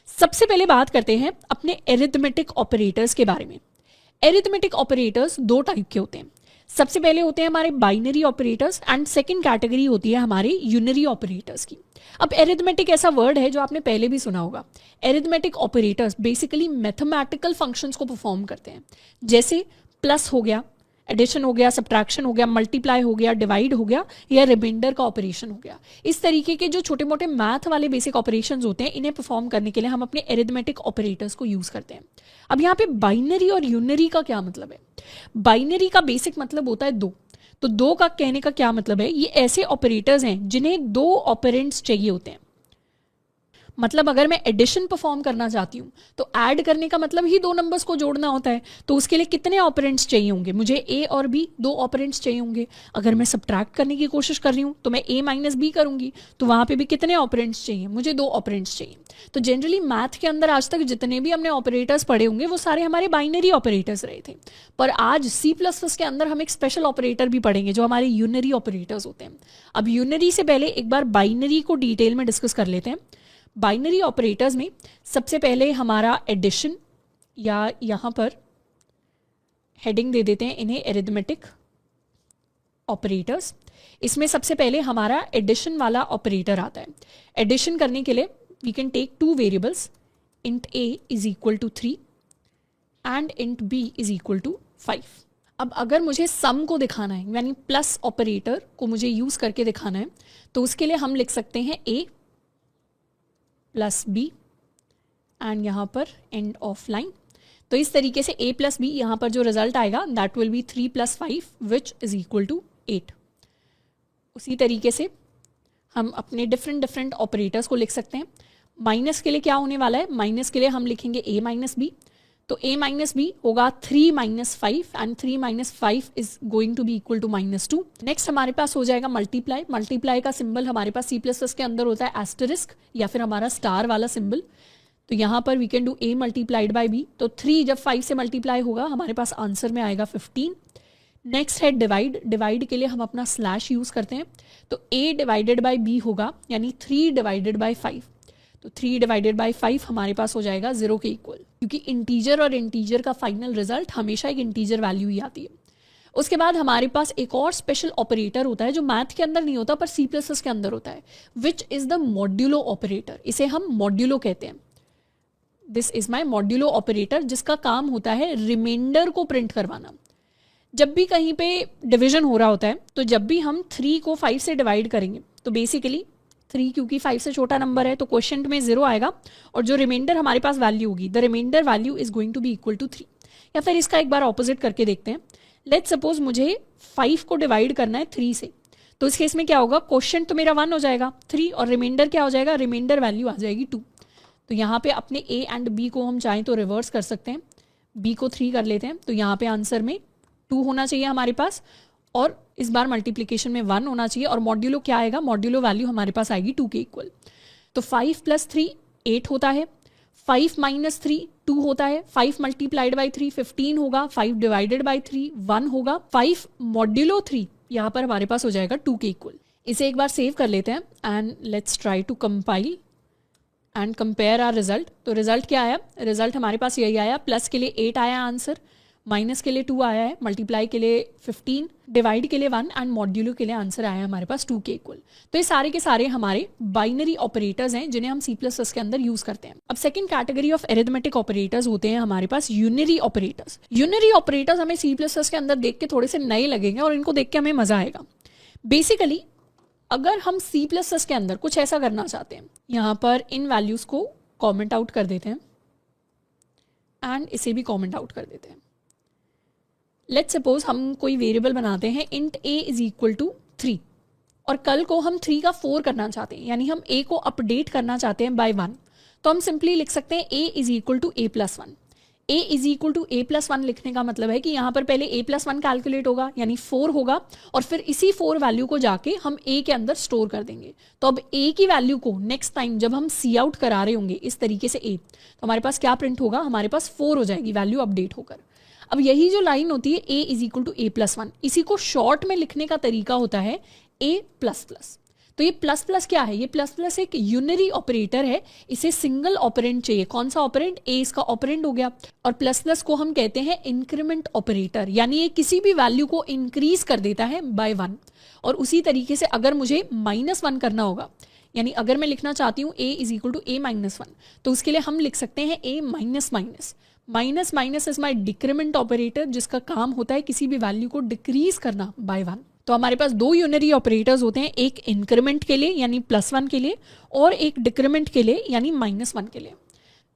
सबसे पहले बात करते हैं अपने एरिथमेटिक ऑपरेटर्स के बारे में। एरिथमेटिक ऑपरेटर्स 2 टाइप के होते हैं। सबसे पहले होते हैं हमारे binary operators and second category होती है हमारे यूनरी ऑपरेटर्स की। अब एरिथमेटिक ऐसा वर्ड है जो आपने पहले भी सुना होगा। Arithmetic operators basically mathematical functions को परफॉर्म करते हैं, जैसे प्लस हो गया, एडिशन हो गया, सब्ट्रैक्शन हो गया, मल्टीप्लाई हो गया, डिवाइड हो गया, या रिमाइंडर का ऑपरेशन हो गया। इस तरीके के जो छोटे मोटे मैथ वाले बेसिक ऑपरेशंस होते हैं, इन्हें परफॉर्म करने के लिए हम अपने एरिथमेटिक ऑपरेटर्स को यूज करते हैं। अब यहाँ पे बाइनरी और यूनरी का क्या मतलब है? बाइनरी का बेसिक मतलब होता है 2। तो 2 का कहने का क्या मतलब है? ये ऐसे ऑपरेटर्स हैं जिन्हें 2 ऑपरेंड्स चाहिए होते हैं। मतलब अगर मैं एडिशन परफॉर्म करना चाहती हूँ तो ऐड करने का मतलब ही 2 नंबर्स को जोड़ना होता है। तो उसके लिए कितने ऑपरेंड्स चाहिए होंगे? मुझे a और b 2 ऑपरेंड्स चाहिए होंगे। अगर मैं सब्ट्रैक्ट करने की कोशिश कर रही हूँ तो मैं a-b करूंगी, तो वहां पे भी कितने ऑपरेंड्स चाहिए? मुझे 2 ऑपरेंड्स चाहिए। तो जनरली मैथ के अंदर आज तक जितने भी हमने ऑपरेटर्स पढ़े होंगे वो सारे हमारे बाइनरी ऑपरेटर्स रहे थे। पर आज C++ के अंदर हम एक स्पेशल ऑपरेटर भी पढ़ेंगे जो हमारे यूनरी ऑपरेटर्स होते हैं। अब यूनरी से पहले एक बार बाइनरी को डिटेल में डिस्कस कर लेते हैं। बाइनरी ऑपरेटर्स में सबसे पहले हमारा एडिशन, या यहाँ पर हेडिंग दे देते हैं इन्हें एरिथमेटिक ऑपरेटर्स। इसमें सबसे पहले हमारा एडिशन वाला ऑपरेटर आता है। एडिशन करने के लिए we can take 2 variables, int a is equal to 3 and int b is equal to 5। अब अगर मुझे सम को दिखाना है, यानी प्लस ऑपरेटर को मुझे यूज करके दिखाना है, तो उसके लिए हम लिख सकते हैं a प्लस b एंड यहाँ पर एंड ऑफ लाइन। तो इस तरीके से a प्लस b यहाँ पर जो रिजल्ट आएगा that will be 3 + 5 which is equal to 8। उसी तरीके से हम अपने डिफरेंट ऑपरेटर्स को लिख सकते हैं। माइनस के लिए क्या होने वाला है? माइनस के लिए हम लिखेंगे a माइनस b। तो a माइनस b होगा 3 - 5 and 3 - 5 is going to be equal to -2। Next हमारे पास हो जाएगा मल्टीप्लाई। मल्टीप्लाई का सिंबल हमारे पास C++ के अंदर होता है एस्टरिस्क या फिर हमारा स्टार वाला सिंबल। तो यहाँ पर we can do a multiplied by b। तो 3 जब 5 से मल्टीप्लाई होगा हमारे पास आंसर में आएगा 15। नेक्स्ट है डिवाइड। डिवाइड के लिए हम अपना स्लैश यूज करते हैं। तो a डिवाइडेड बाई b होगा, यानी 3 डिवाइडेड बाई 5। तो 3 डिवाइडेड बाई 5 हमारे पास हो जाएगा 0 के इक्वल, क्योंकि इंटीजर और इंटीजर का फाइनल रिजल्ट हमेशा एक इंटीजर वैल्यू ही आती है। उसके बाद हमारे पास एक और स्पेशल ऑपरेटर होता है जो मैथ के अंदर नहीं होता पर C++ के अंदर होता है, which is the modulo operator. इसे हम मॉड्यूलो कहते हैं। This is my modulo operator, जिसका काम होता है रिमाइंडर को प्रिंट करवाना। जब भी कहीं पे डिवीजन हो रहा होता है तो जब भी हम 3 को 5 से डिवाइड करेंगे तो बेसिकली 3 क्योंकि 5 से छोटा नंबर है तो क्वोशिएंट में 0 आएगा और जो रिमाइंडर हमारे पास वैल्यू होगी the remainder value is going to be equal to 3। या फिर इसका एक बार ऑपोजिट करके देखते हैं। लेट्स सपोज मुझे 5 को डिवाइड करना है 3 से, तो इस केस में क्या होगा, क्वोशिएंट तो मेरा 1 हो जाएगा 3 और रिमाइंडर क्या हो जाएगा, रिमाइंडर वैल्यू आ जाएगी 2। तो यहाँ पे अपने a एंड b को हम चाहें तो रिवर्स कर सकते हैं, b को 3 कर लेते हैं तो यहाँ पे आंसर में 2 होना चाहिए हमारे पास और इस बार मल्टीप्लिकेशन में 1 होना चाहिए और मॉड्यूलो क्या आएगा, मॉड्यूलो वैल्यू हमारे पास आएगी 2 के इक्वल। तो 5 + 3 8 होता है, 5 - 3 2 होता है, 5 × 3 15 होगा, 5 डिवाइडेड बाई 3 1 होगा, 5 मॉड्यूलो 3 यहाँ पर हमारे पास हो जाएगा 2 के इक्वल। इसे एक बार सेव कर लेते हैं and let's try to compile and compare our result. तो रिजल्ट क्या आया, रिजल्ट हमारे पास यही आया, प्लस के लिए 8 आया आंसर, माइनस के लिए 2 आया है, मल्टीप्लाई के लिए 15, डिवाइड के लिए 1 एंड मॉड्यूलो के लिए आंसर आया हमारे पास 2 के इक्वल। तो ये सारे के सारे हमारे बाइनरी ऑपरेटर्स हैं जिन्हें हम C++ के अंदर यूज करते हैं। अब second category of arithmetic operators होते हैं हमारे पास यूनरी ऑपरेटर्स। यूनरी ऑपरेटर्स हमें C++ के अंदर देख के थोड़े से नए लगेंगे और इनको देख के हमें मजा आएगा। बेसिकली अगर हम C++ के अंदर कुछ ऐसा करना चाहते हैं, यहाँ पर इन वैल्यूज को कॉमेंट आउट कर देते हैं एंड इसे भी कॉमेंट आउट कर देते हैं। लेट्स सपोज हम कोई वेरिएबल बनाते हैं int a = 3 और कल को हम 3 का 4 करना चाहते हैं, यानी हम a को अपडेट करना चाहते हैं बाय 1, तो हम सिंपली लिख सकते हैं a = a + 1। a = a + 1 लिखने का मतलब है कि यहाँ पर पहले a + 1 कैलकुलेट होगा यानी 4 होगा और फिर इसी 4 वैल्यू को जाके हम a के अंदर स्टोर कर देंगे। तो अब a की वैल्यू को नेक्स्ट टाइम जब हम सी आउट करा रहे होंगे इस तरीके से a, तो हमारे पास क्या प्रिंट होगा, हमारे पास 4 हो जाएगी वैल्यू अपडेट होकर। अब यही जो लाइन होती है a = a + 1, इसी को शॉर्ट में लिखने का तरीका होता है a++। तो ये प्लस प्लस क्या है, ये प्लस प्लस एक यूनरी ऑपरेटर है, इसे सिंगल ऑपरेंड चाहिए। कौन सा ऑपरेंड, a इसका ऑपरेंड हो गया। और प्लस प्लस को हम कहते हैं इंक्रीमेंट ऑपरेटर, यानी ये किसी भी वैल्यू को इंक्रीज कर देता है बाय 1। और उसी तरीके से अगर मुझे -1 करना होगा, यानी अगर मैं लिखना चाहती हूँ a = a - 1, तो उसके लिए हम लिख सकते हैं a - is my decrement operator, जिसका काम होता है किसी भी वैल्यू को डिक्रीज करना बाय 1। तो हमारे पास 2 यूनरी ऑपरेटर्स होते हैं, एक इंक्रीमेंट के लिए यानी +1 के लिए और एक डिक्रीमेंट के लिए यानी -1 के लिए।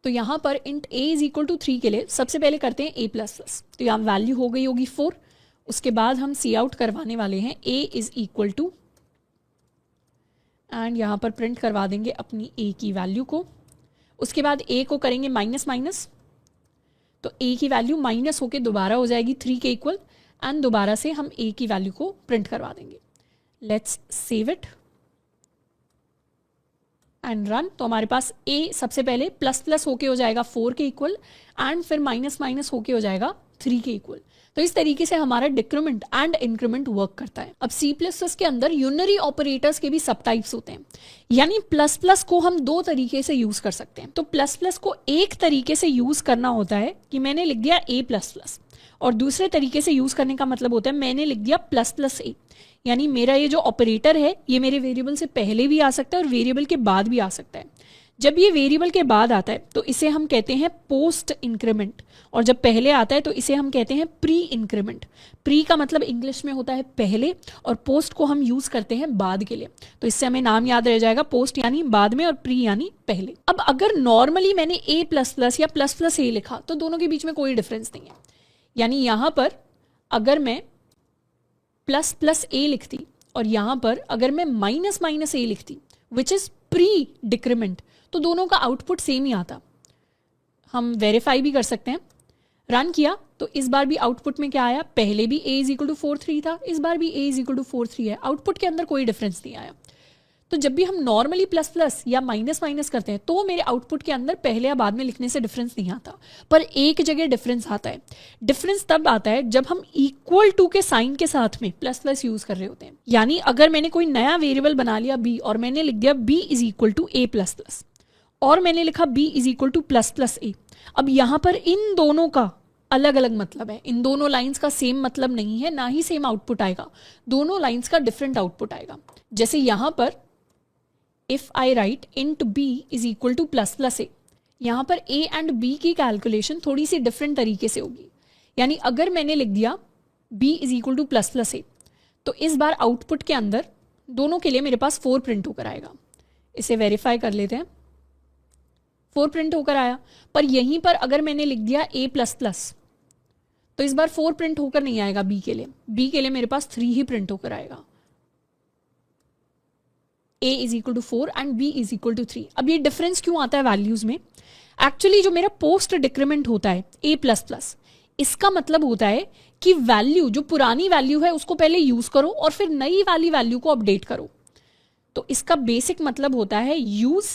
तो यहाँ पर int a = 3 के लिए सबसे पहले करते हैं a++। तो यहाँ वैल्यू हो गई होगी 4, उसके बाद हम सी आउट करवाने वाले हैं a = एंड यहाँ पर प्रिंट करवा देंगे अपनी a की वैल्यू को। उसके बाद a को करेंगे माइनस, तो a की वैल्यू माइनस होके दोबारा हो जाएगी 3 के इक्वल एंड दोबारा से हम a की वैल्यू को प्रिंट करवा देंगे। Let's save it and run. तो हमारे पास a सबसे पहले प्लस होके हो जाएगा 4 के इक्वल एंड फिर माइनस होके हो जाएगा 3 के इक्वल। तो इस तरीके से हमारा डिक्रीमेंट एंड इंक्रीमेंट वर्क करता है। अब C++ के अंदर यूनरी ऑपरेटर्स के भी सब टाइप्स होते हैं, यानी प्लस को हम 2 तरीके से यूज कर सकते हैं। तो प्लस को एक तरीके से यूज करना होता है कि मैंने लिख दिया a++, और दूसरे तरीके से यूज करने का मतलब होता है मैंने लिख दिया ++a, यानी मेरा ये जो ऑपरेटर है ये मेरे वेरिएबल से पहले भी आ सकता है और वेरिएबल के बाद भी आ सकता है। जब ये वेरिएबल के बाद आता है तो इसे हम कहते हैं पोस्ट इंक्रीमेंट, और जब पहले आता है तो इसे हम कहते हैं प्री इंक्रीमेंट। प्री का मतलब इंग्लिश में होता है पहले और पोस्ट को हम यूज करते हैं बाद के लिए। तो इससे हमें नाम याद रह जाएगा, पोस्ट यानी बाद में और प्री यानी पहले। अब अगर नॉर्मली मैंने a++ या ++a लिखा तो दोनों के बीच में कोई डिफरेंस नहीं है, यानी यहाँ पर अगर मैं ++a लिखती और यहाँ पर अगर मैं -a लिखती विच इज प्री डिक्रीमेंट, तो दोनों का आउटपुट सेम ही आता। हम वेरीफाई भी कर सकते हैं। रन किया तो इस बार भी आउटपुट में क्या आया, पहले भी a = 4 3 था, इस बार भी a = 4 3 है। आउटपुट के अंदर कोई डिफरेंस नहीं आया। तो जब भी हम नॉर्मली ++ या माइनस करते हैं तो मेरे आउटपुट के अंदर पहले या बाद में लिखने से डिफरेंस नहीं आता, पर एक जगह डिफरेंस आता है। डिफरेंस तब आता है जब हम =, के साइन के साथ में ++ यूज कर रहे होते हैं। यानी अगर मैंने कोई नया वेरिएबल बना लिया b और मैंने लिख दिया b = a++ और मैंने लिखा b = ++a, अब यहाँ पर इन दोनों का अलग अलग मतलब है, इन दोनों लाइंस का सेम मतलब नहीं है, ना ही सेम आउटपुट आएगा, दोनों लाइंस का डिफरेंट आउटपुट आएगा। जैसे यहाँ पर if I right int b = ++a, यहाँ पर a एंड b की कैलकुलेशन थोड़ी सी डिफरेंट तरीके से होगी। यानी अगर मैंने लिख दिया b = ++a, तो इस बार आउटपुट के अंदर दोनों के लिए मेरे पास 4 प्रिंट होकर आएगा। इसे वेरीफाई कर लेते हैं। 4 प्रिंट होकर आया, पर यहीं पर अगर मैंने लिख दिया a प्लस प्लस तो इस बार 4 प्रिंट होकर नहीं आएगा b के लिए। b के लिए मेरे पास 3 ही प्रिंट होकर आएगा। a is equal to 4 and b is equal to 3। अब ये डिफरेंस क्यों आता है वैल्यूज में? एक्चुअली जो मेरा पोस्ट डिक्रीमेंट होता है a प्लस प्लस, इसका मतलब होता है कि वैल्यू जो पुरानी वैल्यू है उसको पहले यूज करो और फिर नई वाली वैल्यू को अपडेट करो। तो इसका बेसिक मतलब होता है यूज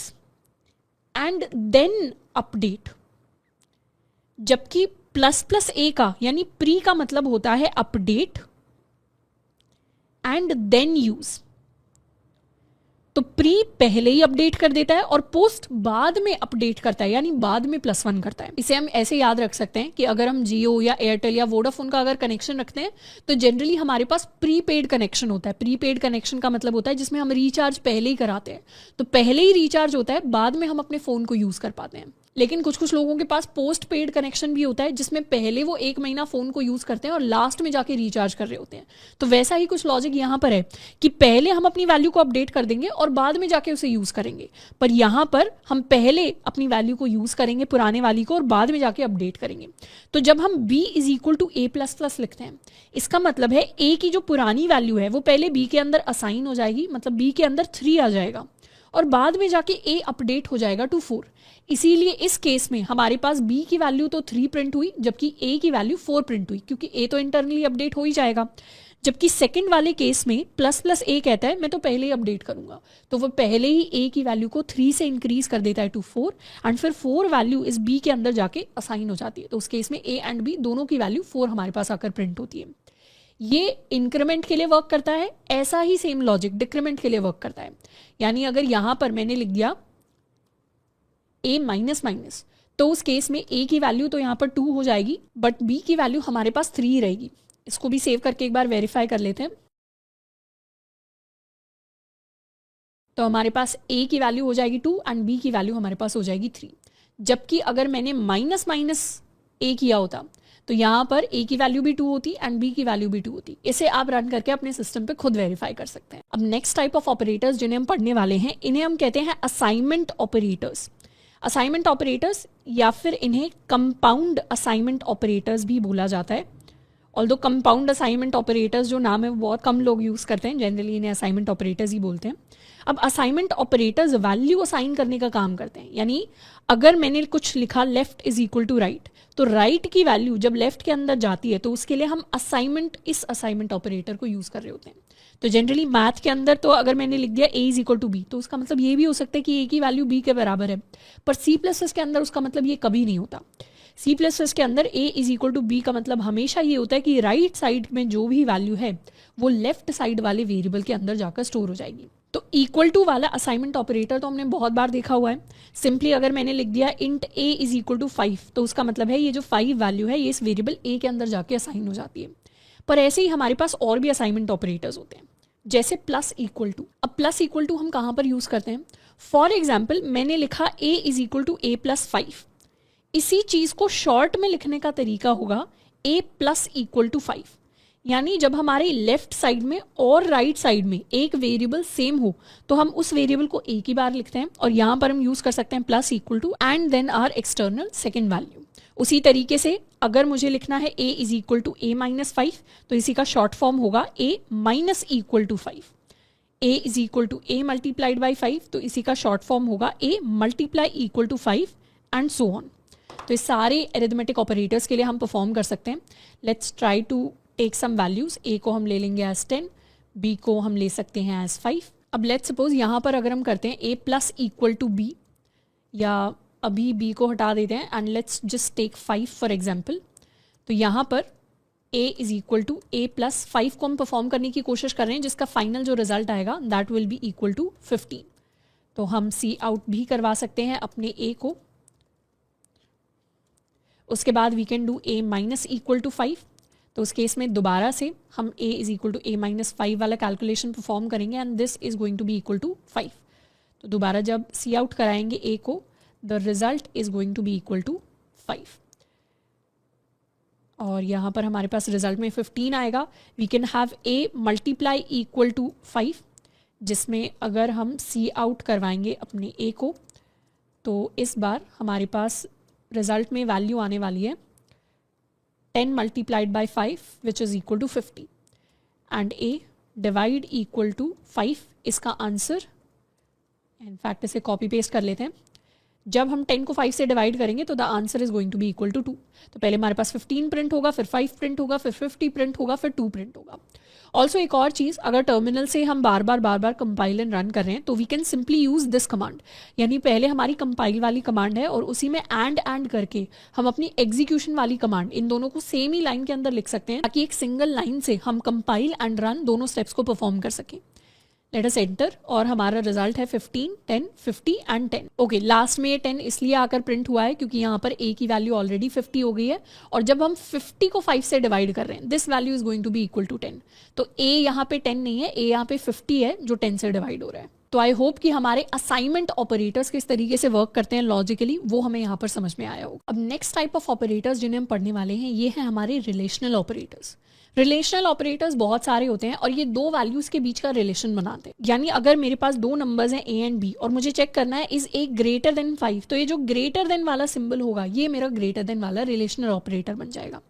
एंड देन अपडेट। जबकि प्लस प्लस ए का यानी प्री का मतलब होता है अपडेट एंड देन यूज। तो प्री पहले ही अपडेट कर देता है और पोस्ट बाद में अपडेट करता है, यानी बाद में +1 करता है। इसे हम ऐसे याद रख सकते हैं कि अगर हम जियो या एयरटेल या वोडाफोन का अगर कनेक्शन रखते हैं तो जनरली हमारे पास प्रीपेड कनेक्शन होता है। प्रीपेड कनेक्शन का मतलब होता है जिसमें हम रिचार्ज पहले ही कराते हैं, तो पहले ही रिचार्ज होता है, बाद में हम अपने फ़ोन को यूज़ कर पाते हैं। लेकिन कुछ कुछ लोगों के पास पोस्ट पेड कनेक्शन भी होता है जिसमें पहले वो 1 महीना फ़ोन को यूज़ करते हैं और लास्ट में जाके रिचार्ज कर रहे होते हैं। तो वैसा ही कुछ लॉजिक यहाँ पर है कि पहले हम अपनी वैल्यू को अपडेट कर देंगे और बाद में जाके उसे यूज़ करेंगे, पर यहाँ पर हम पहले अपनी वैल्यू को यूज़ करेंगे पुराने वाली को और बाद में जाके अपडेट करेंगे। तो जब हम b is equal to a plus plus लिखते हैं, इसका मतलब है a की जो पुरानी वैल्यू है वो पहले b के अंदर असाइन हो जाएगी, मतलब b के अंदर 3 आ जाएगा और बाद में जाके a अपडेट हो जाएगा टू 4। इसीलिए इस केस में हमारे पास b की वैल्यू तो 3 प्रिंट हुई जबकि a की वैल्यू 4 प्रिंट हुई, क्योंकि a तो इंटरनली अपडेट हो ही जाएगा। जबकि सेकंड वाले केस में प्लस प्लस a कहता है मैं तो पहले ही अपडेट करूंगा, तो वो पहले ही a की वैल्यू को 3 से इंक्रीज कर देता है टू 4 एंड फिर 4 वैल्यू इस b के अंदर जाके असाइन हो जाती है। तो उस केस में a एंड b दोनों की वैल्यू 4 हमारे पास आकर प्रिंट होती है। ये इंक्रीमेंट के लिए वर्क करता है, ऐसा ही सेम लॉजिक डिक्रीमेंट के लिए वर्क करता है। यानी अगर यहाँ पर मैंने लिख दिया a माइनस माइनस, तो उस केस में a की वैल्यू तो यहाँ पर 2 हो जाएगी बट b की वैल्यू हमारे पास 3 रहेगी। इसको भी सेव करके एक बार वेरीफाई कर लेते हैं। तो हमारे पास a की वैल्यू हो जाएगी 2 एंड b की वैल्यू हमारे पास हो जाएगी 3। जबकि अगर मैंने माइनस माइनस a किया होता तो यहाँ पर a की वैल्यू भी 2 होती एंड b की वैल्यू भी 2 होती। इसे आप रन करके अपने सिस्टम पे खुद वेरीफाई कर सकते हैं। अब नेक्स्ट टाइप ऑफ ऑपरेटर्स जिन्हें हम पढ़ने वाले हैं, इन्हें हम कहते हैं असाइनमेंट ऑपरेटर्स। असाइनमेंट ऑपरेटर्स या फिर इन्हें कंपाउंड असाइनमेंट ऑपरेटर्स भी बोला जाता है। ऑल्दो कंपाउंड असाइनमेंट ऑपरेटर्स जो नाम है वो बहुत कम लोग यूज़ करते हैं, जनरली इन्हें असाइनमेंट ऑपरेटर्स ही बोलते हैं। अब असाइनमेंट ऑपरेटर्स वैल्यू असाइन करने का काम करते हैं, यानी अगर मैंने कुछ लिखा left is equal to right, तो राइट की वैल्यू जब लेफ्ट के अंदर जाती है तो उसके लिए हम असाइनमेंट इस असाइनमेंट ऑपरेटर को यूज़ कर रहे होते हैं। तो जनरली मैथ के अंदर तो अगर मैंने लिख दिया a is equal to b, तो उसका मतलब ये भी हो सकता है कि a की वैल्यू b के बराबर है, पर C++ के अंदर उसका मतलब ये कभी नहीं होता। C++ के अंदर a is equal to b का मतलब हमेशा ये होता है कि राइट साइड में जो भी वैल्यू है वो लेफ्ट साइड वाले वेरिएबल के अंदर जाकर स्टोर हो जाएगी। तो इक्वल टू वाला असाइनमेंट ऑपरेटर तो हमने बहुत बार देखा हुआ है। सिंपली अगर मैंने लिख दिया int a is equal to 5, तो उसका मतलब है ये जो 5 वैल्यू है ये इस वेरिएबल a के अंदर जाके असाइन हो जाती है। पर ऐसे ही हमारे पास और भी असाइनमेंट ऑपरेटर्स होते हैं, जैसे प्लस इक्वल टू। अब प्लस इक्वल टू हम कहाँ पर यूज़ करते हैं? फॉर एग्जाम्पल मैंने लिखा a is equal to a plus 5, इसी चीज़ को शॉर्ट में लिखने का तरीका होगा a प्लस इक्वल टू 5। यानी जब हमारे लेफ्ट साइड में और राइट साइड में एक वेरिएबल सेम हो तो हम उस वेरिएबल को एक ही बार लिखते हैं, और यहाँ पर हम यूज़ कर सकते हैं plus equal to and then our external second value. उसी तरीके से अगर मुझे लिखना है a is equal to a minus 5, तो इसी का शॉर्ट फॉर्म होगा a minus equal to 5। a is equal to a multiplied by 5, तो इसी का शॉर्ट फॉर्म होगा a multiply equal to 5 and so on. तो इस सारे अरिथमेटिक ऑपरेटर्स के लिए हम परफॉर्म कर सकते हैं। Let's try to take some values. a को हम ले लेंगे एज 10, b को हम ले सकते हैं एज 5। अब लेट्स सपोज यहाँ पर अगर हम करते हैं a plus equal to b, या अभी b को हटा देते हैं and let's just take 5 for example. तो यहाँ पर a is equal to a plus 5 को हम परफॉर्म करने की कोशिश कर रहे हैं, जिसका फाइनल जो रिजल्ट आएगा that will be equal to 15। तो हम सी आउट भी करवा सकते हैं अपने a को। उसके बाद we can do a minus equal to 5। तो उस केस में दोबारा से हम a is equal to a minus 5 वाला कैलकुलेशन परफॉर्म करेंगे and this is going to be equal to 5। तो दोबारा जब सी आउट कराएंगे a को, the result is going to be equal to 5, और यहाँ पर हमारे पास रिजल्ट में 15 आएगा। We can have a multiply equal to 5, जिसमें अगर हम सी आउट करवाएंगे अपने ए को तो इस बार हमारे पास रिजल्ट में वैल्यू आने वाली है 10 multiplied by 5 which is equal to 50 and a divide equal to 5 इसका आंसर, इनफैक्ट इसे कॉपी पेस्ट कर लेते हैं। जब हम 10 को 5 से डिवाइड करेंगे तो the answer is going to be equal to 2। तो पहले हमारे पास 15 प्रिंट होगा, फिर 5 प्रिंट होगा, फिर 50 प्रिंट होगा, फिर 2 प्रिंट होगा। ऑल्सो एक और चीज़, अगर टर्मिनल से हम बार बार कंपाइल एंड रन कर रहे हैं तो we can simply use this command, यानी पहले हमारी कंपाइल वाली कमांड है और उसी में एंड करके हम अपनी एग्जीक्यूशन वाली कमांड, इन दोनों को सेम ही लाइन के अंदर लिख सकते हैं ताकि एक सिंगल लाइन से हम कंपाइल एंड रन दोनों स्टेप्स को परफॉर्म कर सकें। लेट अस एंटर और हमारा रिजल्ट है 15, 10, 50 एंड 10। ओके, लास्ट में ये 10 इसलिए आकर प्रिंट हुआ है क्योंकि यहाँ पर a की वैल्यू ऑलरेडी 50 हो गई है और जब हम 50 को 5 से डिवाइड कर रहे हैं this value is going to be equal to 10। तो a यहाँ पे 10 नहीं है, a यहाँ पे 50 है जो 10 से डिवाइड हो रहा है। तो आई होप कि हमारे असाइनमेंट ऑपरेटर्स किस तरीके से वर्क करते हैं लॉजिकली वो हमें यहाँ पर समझ में आया होगा। अब नेक्स्ट टाइप ऑफ ऑपरेटर्स जिन्हें हम पढ़ने वाले हैं ये हैं हमारे रिलेशनल ऑपरेटर्स। रिलेशनल ऑपरेटर्स बहुत सारे होते हैं और ये दो वैल्यूज के बीच का रिलेशन बनाते हैं। यानी अगर मेरे पास दो नंबर्स हैं a एंड b और मुझे चेक करना है इज a ग्रेटर देन 5, तो ये जो ग्रेटर देन वाला सिंबल होगा ये मेरा ग्रेटर देन वाला रिलेशनल ऑपरेटर बन जाएगा।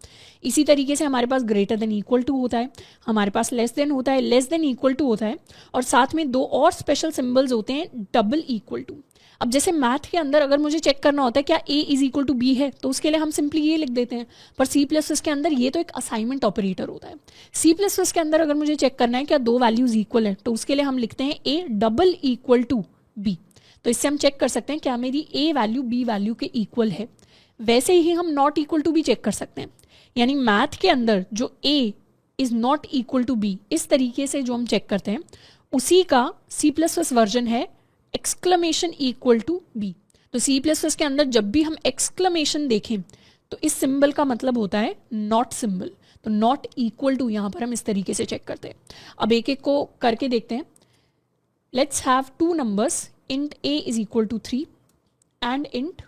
इसी तरीके से हमारे पास ग्रेटर देन इक्वल टू होता है, हमारे पास लेस देन होता है, लेस देन इक्वल टू होता है और साथ में दो और स्पेशल सिंबल्स होते हैं डबल इक्वल टू। अब जैसे मैथ के अंदर अगर मुझे चेक करना होता है क्या a is equal to b है तो उसके लिए हम सिंपली ये लिख देते हैं, पर C++ के अंदर ये तो एक असाइनमेंट ऑपरेटर होता है। C++ के अंदर अगर मुझे चेक करना है क्या दो वैल्यूज इक्वल है तो उसके लिए हम लिखते हैं a double equal to b। तो इससे हम चेक कर सकते हैं क्या मेरी a वैल्यू b वैल्यू के इक्वल है। वैसे ही हम नॉट इक्वल टू भी चेक कर सकते हैं, यानी मैथ के अंदर जो a is not equal to b इस तरीके से जो हम चेक करते हैं उसी का C++ वर्जन है एक्सक्लेमेशन इक्वल टू बी। तो C++ के अंदर जब भी हम एक्सक्लेमेशन देखें तो इस सिंबल का मतलब होता है नॉट सिंबल। तो नॉट इक्वल टू यहाँ पर हम इस तरीके से चेक करते हैं। अब एक एक को करके देखते हैं। Let's have two numbers, int a is equal to 3 and int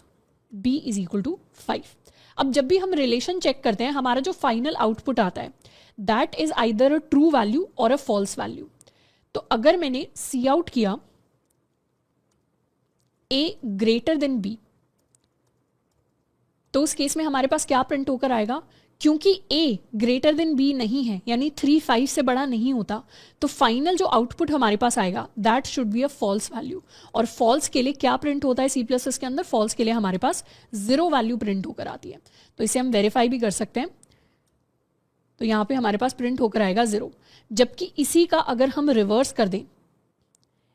b is equal to 5। अब जब भी हम रिलेशन चेक करते हैं हमारा जो फाइनल आउटपुट आता है that is either a true value और अ फॉल्स वैल्यू। तो अगर मैंने सी आउट किया a ग्रेटर देन b तो उस केस में हमारे पास क्या प्रिंट होकर आएगा, क्योंकि a ग्रेटर देन b नहीं है यानी 3 5 से बड़ा नहीं होता तो फाइनल जो आउटपुट हमारे पास आएगा that should be a false value. और फॉल्स के लिए क्या प्रिंट होता है C++ के अंदर, फॉल्स के लिए हमारे पास 0 वैल्यू प्रिंट होकर आती है। तो इसे हम वेरीफाई भी कर सकते हैं। तो यहाँ पे हमारे पास प्रिंट होकर आएगा 0, जबकि इसी का अगर हम रिवर्स कर दें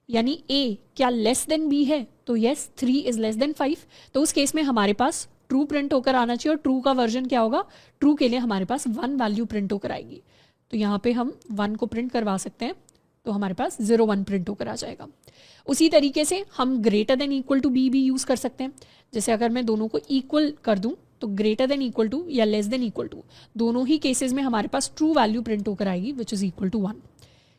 यानी a क्या लेस देन b है तो यस 3 इज लेस देन 5, तो उस केस में हमारे पास ट्रू प्रिंट होकर आना चाहिए और ट्रू का वर्जन क्या होगा, ट्रू के लिए हमारे पास 1 वैल्यू प्रिंट होकर आएगी। तो यहाँ पे हम 1 को प्रिंट करवा सकते हैं तो हमारे पास 0 1 प्रिंट होकर आ जाएगा। उसी तरीके से हम greater than equal to b भी यूज़ कर सकते हैं। जैसे अगर मैं दोनों को इक्वल कर दूँ तो ग्रेटर देन इक्वल टू या लेस देन इक्वल टू दोनों ही केसेस में हमारे पास ट्रू वैल्यू प्रिंट होकर आएगी विच इज़ इक्वल टू 1।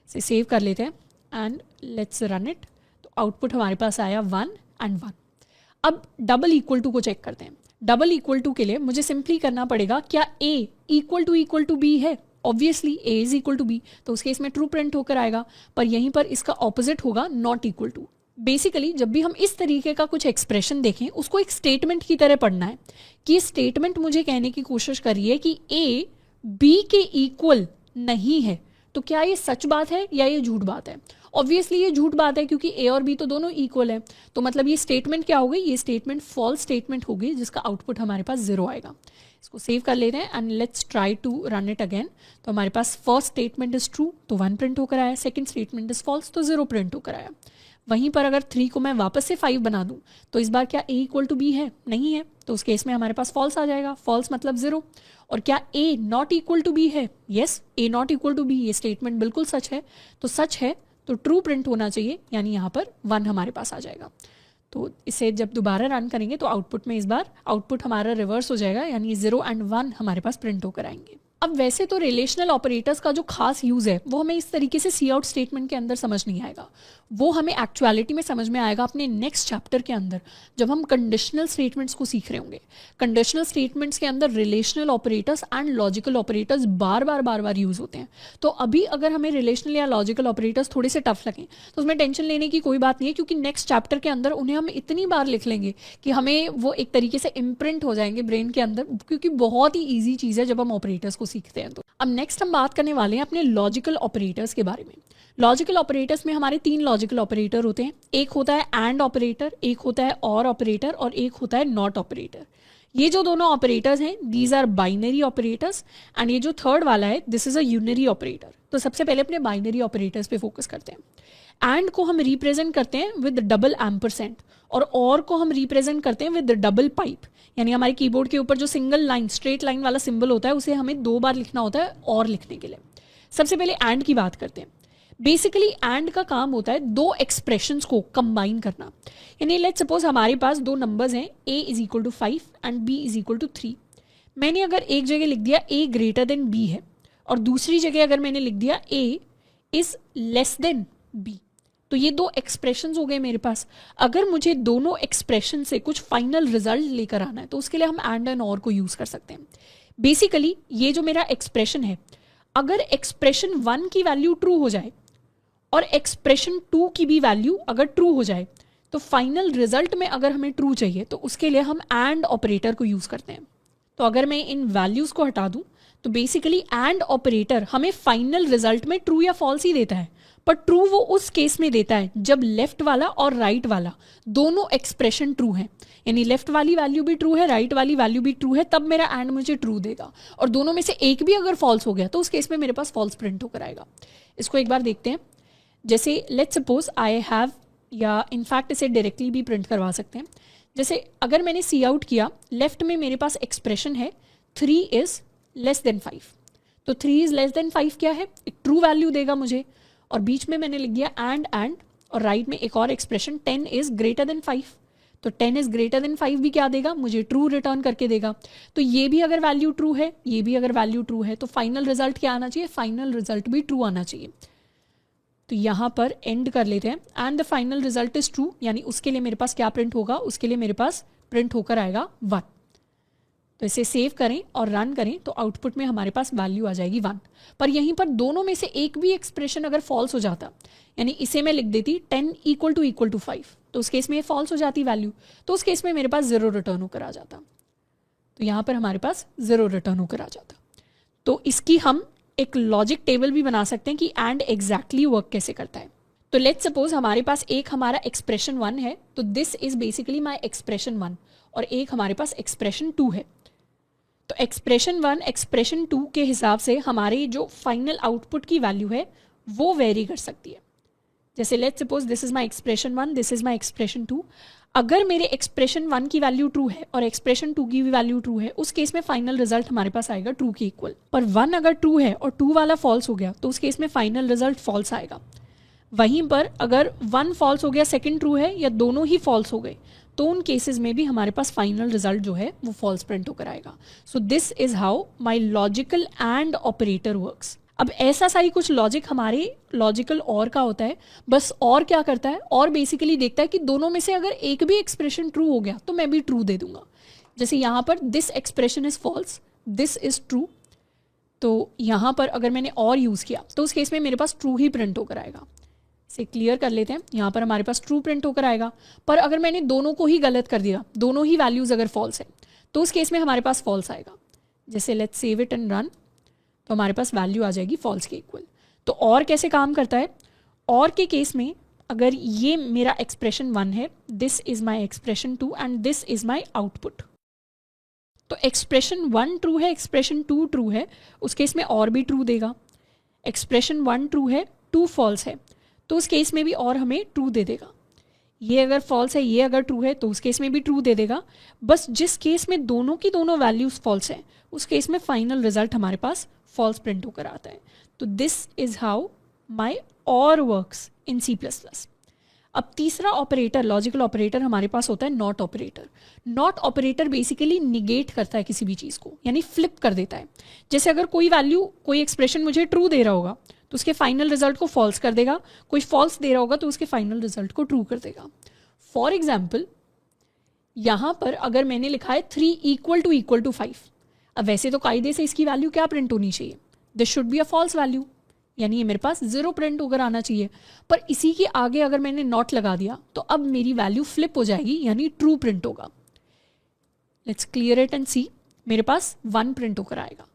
इसे सेव कर लेते हैं एंड लेट्स रन इट। तो आउटपुट हमारे पास आया 1 एंड 1। अब डबल इक्वल टू को चेक करते हैं। डबल इक्वल टू के लिए मुझे सिंपली करना पड़ेगा क्या a इक्वल टू b है, obviously a is equal to b तो उस केस में ट्रू प्रिंट होकर आएगा, पर यहीं पर इसका ऑपोजिट होगा नॉट इक्वल टू। बेसिकली जब भी हम इस तरीके का कुछ एक्सप्रेशन देखें उसको एक स्टेटमेंट की तरह पढ़ना है कि स्टेटमेंट मुझे कहने की कोशिश करिए कि a b के इक्वल नहीं है। तो क्या ये सच बात है या ये झूठ बात है? ऑब्वियसली ये झूठ बात है क्योंकि a और b तो दोनों इक्वल है। तो मतलब ये स्टेटमेंट क्या हो गई, ये स्टेटमेंट फॉल्स स्टेटमेंट हो गई जिसका आउटपुट हमारे पास 0 आएगा। इसको सेव कर लेते हैं and let's try to run it again. तो हमारे पास फर्स्ट स्टेटमेंट इज ट्रू तो 1 प्रिंट होकर आया, सेकंड स्टेटमेंट इज फॉल्स तो 0 प्रिंट होकर आया। वहीं पर अगर 3 को मैं वापस से 5 बना दूं तो इस बार क्या a इक्वल टू b है, नहीं है, तो उस केस में हमारे पास फॉल्स आ जाएगा। फॉल्स मतलब 0। और क्या a not equal to b है, yes a not equal to b, ये स्टेटमेंट बिल्कुल सच है। तो सच है तो ट्रू प्रिंट होना चाहिए यानी यहाँ पर 1 हमारे पास आ जाएगा। तो इसे जब दोबारा रन करेंगे तो आउटपुट में इस बार आउटपुट हमारा रिवर्स हो जाएगा यानी 0 एंड 1 हमारे पास प्रिंट होकर आएंगे। अब वैसे तो रिलेशनल ऑपरेटर्स का जो खास यूज़ है वो हमें इस तरीके से सी आउट स्टेटमेंट के अंदर समझ नहीं आएगा, वो हमें एक्चुअलिटी में समझ में आएगा अपने नेक्स्ट चैप्टर के अंदर जब हम कंडीशनल स्टेटमेंट्स को सीख रहे होंगे। कंडीशनल स्टेटमेंट्स के अंदर relational operators and logical operators bar bar use होते हैं। तो अभी अगर हमें रिलेशनल या लॉजिकल ऑपरेटर्स थोड़े से टफ लगें तो उसमें टेंशन लेने की कोई बात नहीं है, क्योंकि नेक्स्ट चैप्टर के अंदर उन्हें हम इतनी बार लिख लेंगे कि हमें वो एक तरीके से इम्प्रिंट हो जाएंगे ब्रेन के अंदर, क्योंकि बहुत ही ईजी चीज़ है जब हम ऑपरेटर्स को सीखते हैं। तो अब नेक्स्ट हम बात करने वाले हैं अपने लॉजिकल ऑपरेटर्स के बारे में। लॉजिकल ऑपरेटर्स में हमारे 3 लॉजिकल ऑपरेटर होते हैं। एक होता है एंड ऑपरेटर, एक होता है और ऑपरेटर और एक होता है नॉट ऑपरेटर। ये जो दोनों ऑपरेटर्स हैं these are binary operators and ये जो थर्ड वाला है this is a unary operator. तो सबसे पहले अपने बाइनरी ऑपरेटर्स पे फोकस करते हैं। एंड को हम रिप्रेजेंट करते हैं विद डबल एम्परसेंट और को हम रिप्रेजेंट करते हैं विद डबल पाइप। यानी हमारे कीबोर्ड के ऊपर जो सिंगल लाइन स्ट्रेट लाइन वाला सिंबल होता है उसे हमें 2 बार लिखना होता है और लिखने के लिए। सबसे पहले एंड की बात करते हैं। बेसिकली एंड का काम होता है 2 एक्सप्रेशंस को कंबाइन करना। यानी लेट्स सपोज हमारे पास 2 नंबर्स हैं a is equal to 5 and b is equal to 3। मैंने अगर एक जगह लिख दिया a ग्रेटर देन b है और दूसरी जगह अगर मैंने लिख दिया a is less than b, तो ये 2 एक्सप्रेशंस हो गए मेरे पास। अगर मुझे दोनों एक्सप्रेशन से कुछ फाइनल रिजल्ट लेकर आना है तो उसके लिए हम एंड और को यूज कर सकते हैं। बेसिकली ये जो मेरा एक्सप्रेशन है, अगर एक्सप्रेशन 1 की वैल्यू ट्रू हो जाए और एक्सप्रेशन 2 की भी वैल्यू अगर ट्रू हो जाए तो फाइनल रिजल्ट में अगर हमें ट्रू चाहिए तो उसके लिए हम एंड ऑपरेटर को यूज करते हैं। तो अगर मैं इन वैल्यूज को हटा दूं तो बेसिकली एंड ऑपरेटर हमें फाइनल रिजल्ट में ट्रू या फॉल्स ही देता है, पर ट्रू वो उस केस में देता है जब लेफ्ट वाला और राइट वाला दोनों एक्सप्रेशन ट्रू है। यानी लेफ्ट वाली वैल्यू भी ट्रू है, राइट वाली वैल्यू भी ट्रू है, तब मेरा एंड मुझे ट्रू देगा। और दोनों में से एक भी अगर फॉल्स हो गया तो उस केस में मेरे पास फॉल्स प्रिंट होकर आएगा। इसको एक बार देखते हैं। जैसे लेट्स सपोज आई हैव, या इनफैक्ट इसे डायरेक्टली भी प्रिंट करवा सकते हैं। जैसे अगर मैंने सी आउट किया, लेफ्ट में मेरे पास एक्सप्रेशन है 3 इज लेस देन 5, तो 3 इज लेस देन 5 क्या है, एक ट्रू वैल्यू देगा मुझे। और बीच में मैंने लिख दिया एंड और राइट में एक और एक्सप्रेशन 10 इज ग्रेटर देन 5, तो 10 इज ग्रेटर देन 5 भी क्या देगा, मुझे ट्रू रिटर्न करके देगा। तो ये भी अगर वैल्यू ट्रू है, ये भी अगर वैल्यू ट्रू है, तो फाइनल रिजल्ट क्या आना चाहिए, फाइनल रिजल्ट भी ट्रू आना चाहिए। तो यहाँ पर एंड कर लेते हैं and the final result is true, यानी उसके लिए मेरे पास क्या प्रिंट होगा, उसके लिए मेरे पास प्रिंट होकर आएगा 1। तो इसे सेव करें और रन करें तो आउटपुट में हमारे पास वैल्यू आ जाएगी 1। पर यहीं पर दोनों में से एक भी एक्सप्रेशन अगर फॉल्स हो जाता, यानी इसे मैं लिख देती 10 इक्वल टू 5, तो उस केस में ये फॉल्स हो जाती वैल्यू, तो उस केस में मेरे पास 0 रिटर्न होकर आ जाता। तो यहाँ पर हमारे पास 0 रिटर्न होकर आ जाता। तो इसकी हम एक लॉजिक टेबल भी बना सकते हैं कि एंड एग्जैक्टली वर्क कैसे करता है। तो लेट्स सपोज हमारे पास एक हमारा एक्सप्रेशन 1 है, तो this is basically my expression 1, और एक हमारे पास एक्सप्रेशन 2 है। तो एक्सप्रेशन 1 एक्सप्रेशन 2 के हिसाब से हमारे जो फाइनल आउटपुट की वैल्यू है वो वेरी कर सकती है। जैसे let's suppose this is my expression 1, this is my expression 2। अगर मेरे एक्सप्रेशन 1 की वैल्यू ट्रू है और एक्सप्रेशन 2 की भी वैल्यू ट्रू है, उस केस में फाइनल रिजल्ट हमारे पास आएगा ट्रू के इक्वल। पर 1 अगर ट्रू है और 2 वाला फॉल्स हो गया तो उस केस में फाइनल रिजल्ट फॉल्स आएगा। वहीं पर अगर 1 फॉल्स हो गया, सेकंड ट्रू है, या दोनों ही फॉल्स हो गए, तो उन केसेस में भी हमारे पास फाइनल रिजल्ट जो है वो फॉल्स प्रिंट होकर आएगा। So this is how my logical and operator works. अब ऐसा सारी कुछ लॉजिक हमारे लॉजिकल और का होता है। बस और क्या करता है, और बेसिकली देखता है कि दोनों में से अगर एक भी एक्सप्रेशन ट्रू हो गया तो मैं भी ट्रू दे दूंगा। जैसे यहाँ पर this expression is false, this is true, तो यहाँ पर अगर मैंने और यूज़ किया तो उस केस में मेरे पास ट्रू ही प्रिंट होकर आएगा। इसे क्लियर कर लेते हैं। यहाँ पर हमारे पास ट्रू प्रिंट होकर आएगा। पर अगर मैंने दोनों को ही गलत कर दिया, दोनों ही वैल्यूज अगर फॉल्स है, तो उस केस में हमारे पास फॉल्स आएगा। जैसे let's save it and run, तो हमारे पास वैल्यू आ जाएगी फॉल्स के इक्वल। तो और कैसे काम करता है, और के केस में अगर ये मेरा एक्सप्रेशन 1 है, this is my expression 2 and this is my output, तो एक्सप्रेशन 1 ट्रू है, एक्सप्रेशन 2 ट्रू है, उस केस में और भी ट्रू देगा। एक्सप्रेशन 1 ट्रू है, 2 फॉल्स है, तो उस केस में भी और हमें ट्रू दे देगा। ये अगर फॉल्स है, ये अगर ट्रू है, तो उस केस में भी ट्रू दे देगा। बस जिस केस में दोनों की दोनों वैल्यूज फॉल्स हैं, उस केस में फाइनल रिजल्ट हमारे पास फॉल्स प्रिंट होकर आता है। तो दिस इज हाउ माई और वर्क्स इन C++। अब तीसरा ऑपरेटर, लॉजिकल ऑपरेटर हमारे पास होता है not operator. Not operator basically negate करता है किसी भी चीज़ को, यानी फ्लिप कर देता है। जैसे अगर कोई वैल्यू, कोई एक्सप्रेशन मुझे ट्रू दे रहा होगा तो उसके फाइनल रिजल्ट को फॉल्स कर देगा, कोई फॉल्स दे रहा होगा तो उसके फाइनल रिजल्ट को ट्रू कर देगा। फॉर एग्जाम्पल यहाँ पर अगर मैंने लिखा है 3 = टू 5, अब वैसे तो कायदे से इसकी वैल्यू क्या प्रिंट होनी चाहिए, this should be a false value, यानी ये मेरे पास 0 प्रिंट होकर आना चाहिए। पर इसी के आगे अगर मैंने नॉट लगा दिया तो अब मेरी वैल्यू फ्लिप हो जाएगी, यानी ट्रू प्रिंट होगा। लेट्स क्लियर इट एंड सी, मेरे पास 1 प्रिंट होकर आएगा।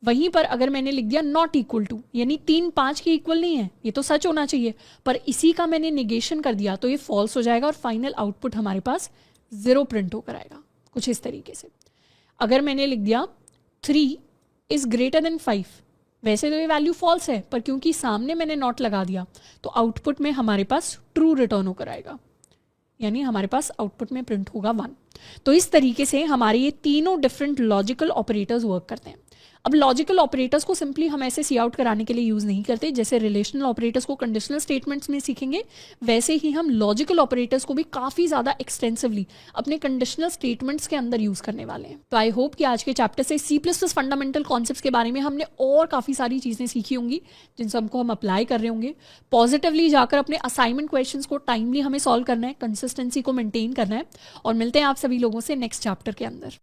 वहीं पर अगर मैंने लिख दिया नॉट इक्वल टू, यानी 3 5 के इक्वल नहीं है, ये तो सच होना चाहिए, पर इसी का मैंने निगेशन कर दिया तो ये फॉल्स हो जाएगा और फाइनल आउटपुट हमारे पास 0 प्रिंट होकर आएगा। कुछ इस तरीके से अगर मैंने लिख दिया 3 > 5, वैसे तो ये वैल्यू फॉल्स है, पर क्योंकि सामने मैंने नॉट लगा दिया तो आउटपुट में हमारे पास ट्रू रिटर्न होकर आएगा, यानी हमारे पास आउटपुट में प्रिंट होगा 1। तो इस तरीके से हमारे ये तीनों डिफरेंट लॉजिकल ऑपरेटर्स वर्क करते हैं। अब लॉजिकल ऑपरेटर्स को सिंपली हम ऐसे सी आउट कराने के लिए यूज़ नहीं करते, जैसे रिलेशनल ऑपरेटर्स को कंडीशनल स्टेटमेंट्स में सीखेंगे, वैसे ही हम लॉजिकल ऑपरेटर्स को भी काफ़ी ज़्यादा एक्सटेंसिवली अपने कंडीशनल स्टेटमेंट्स के अंदर यूज़ करने वाले हैं। तो आई होप कि आज के चैप्टर से C++ फंडामेंटल कॉन्सेप्ट्स के बारे में हमने और काफ़ी सारी चीज़ें सीखी होंगी, जिन सबको हम अप्लाई कर रहे होंगे। पॉजिटिवली जाकर अपने असाइनमेंट क्वेश्चंस को टाइमली हमें सॉल्व करना है, कंसिस्टेंसी को मेंटेन करना है, और मिलते हैं आप सभी लोगों से नेक्स्ट चैप्टर के अंदर।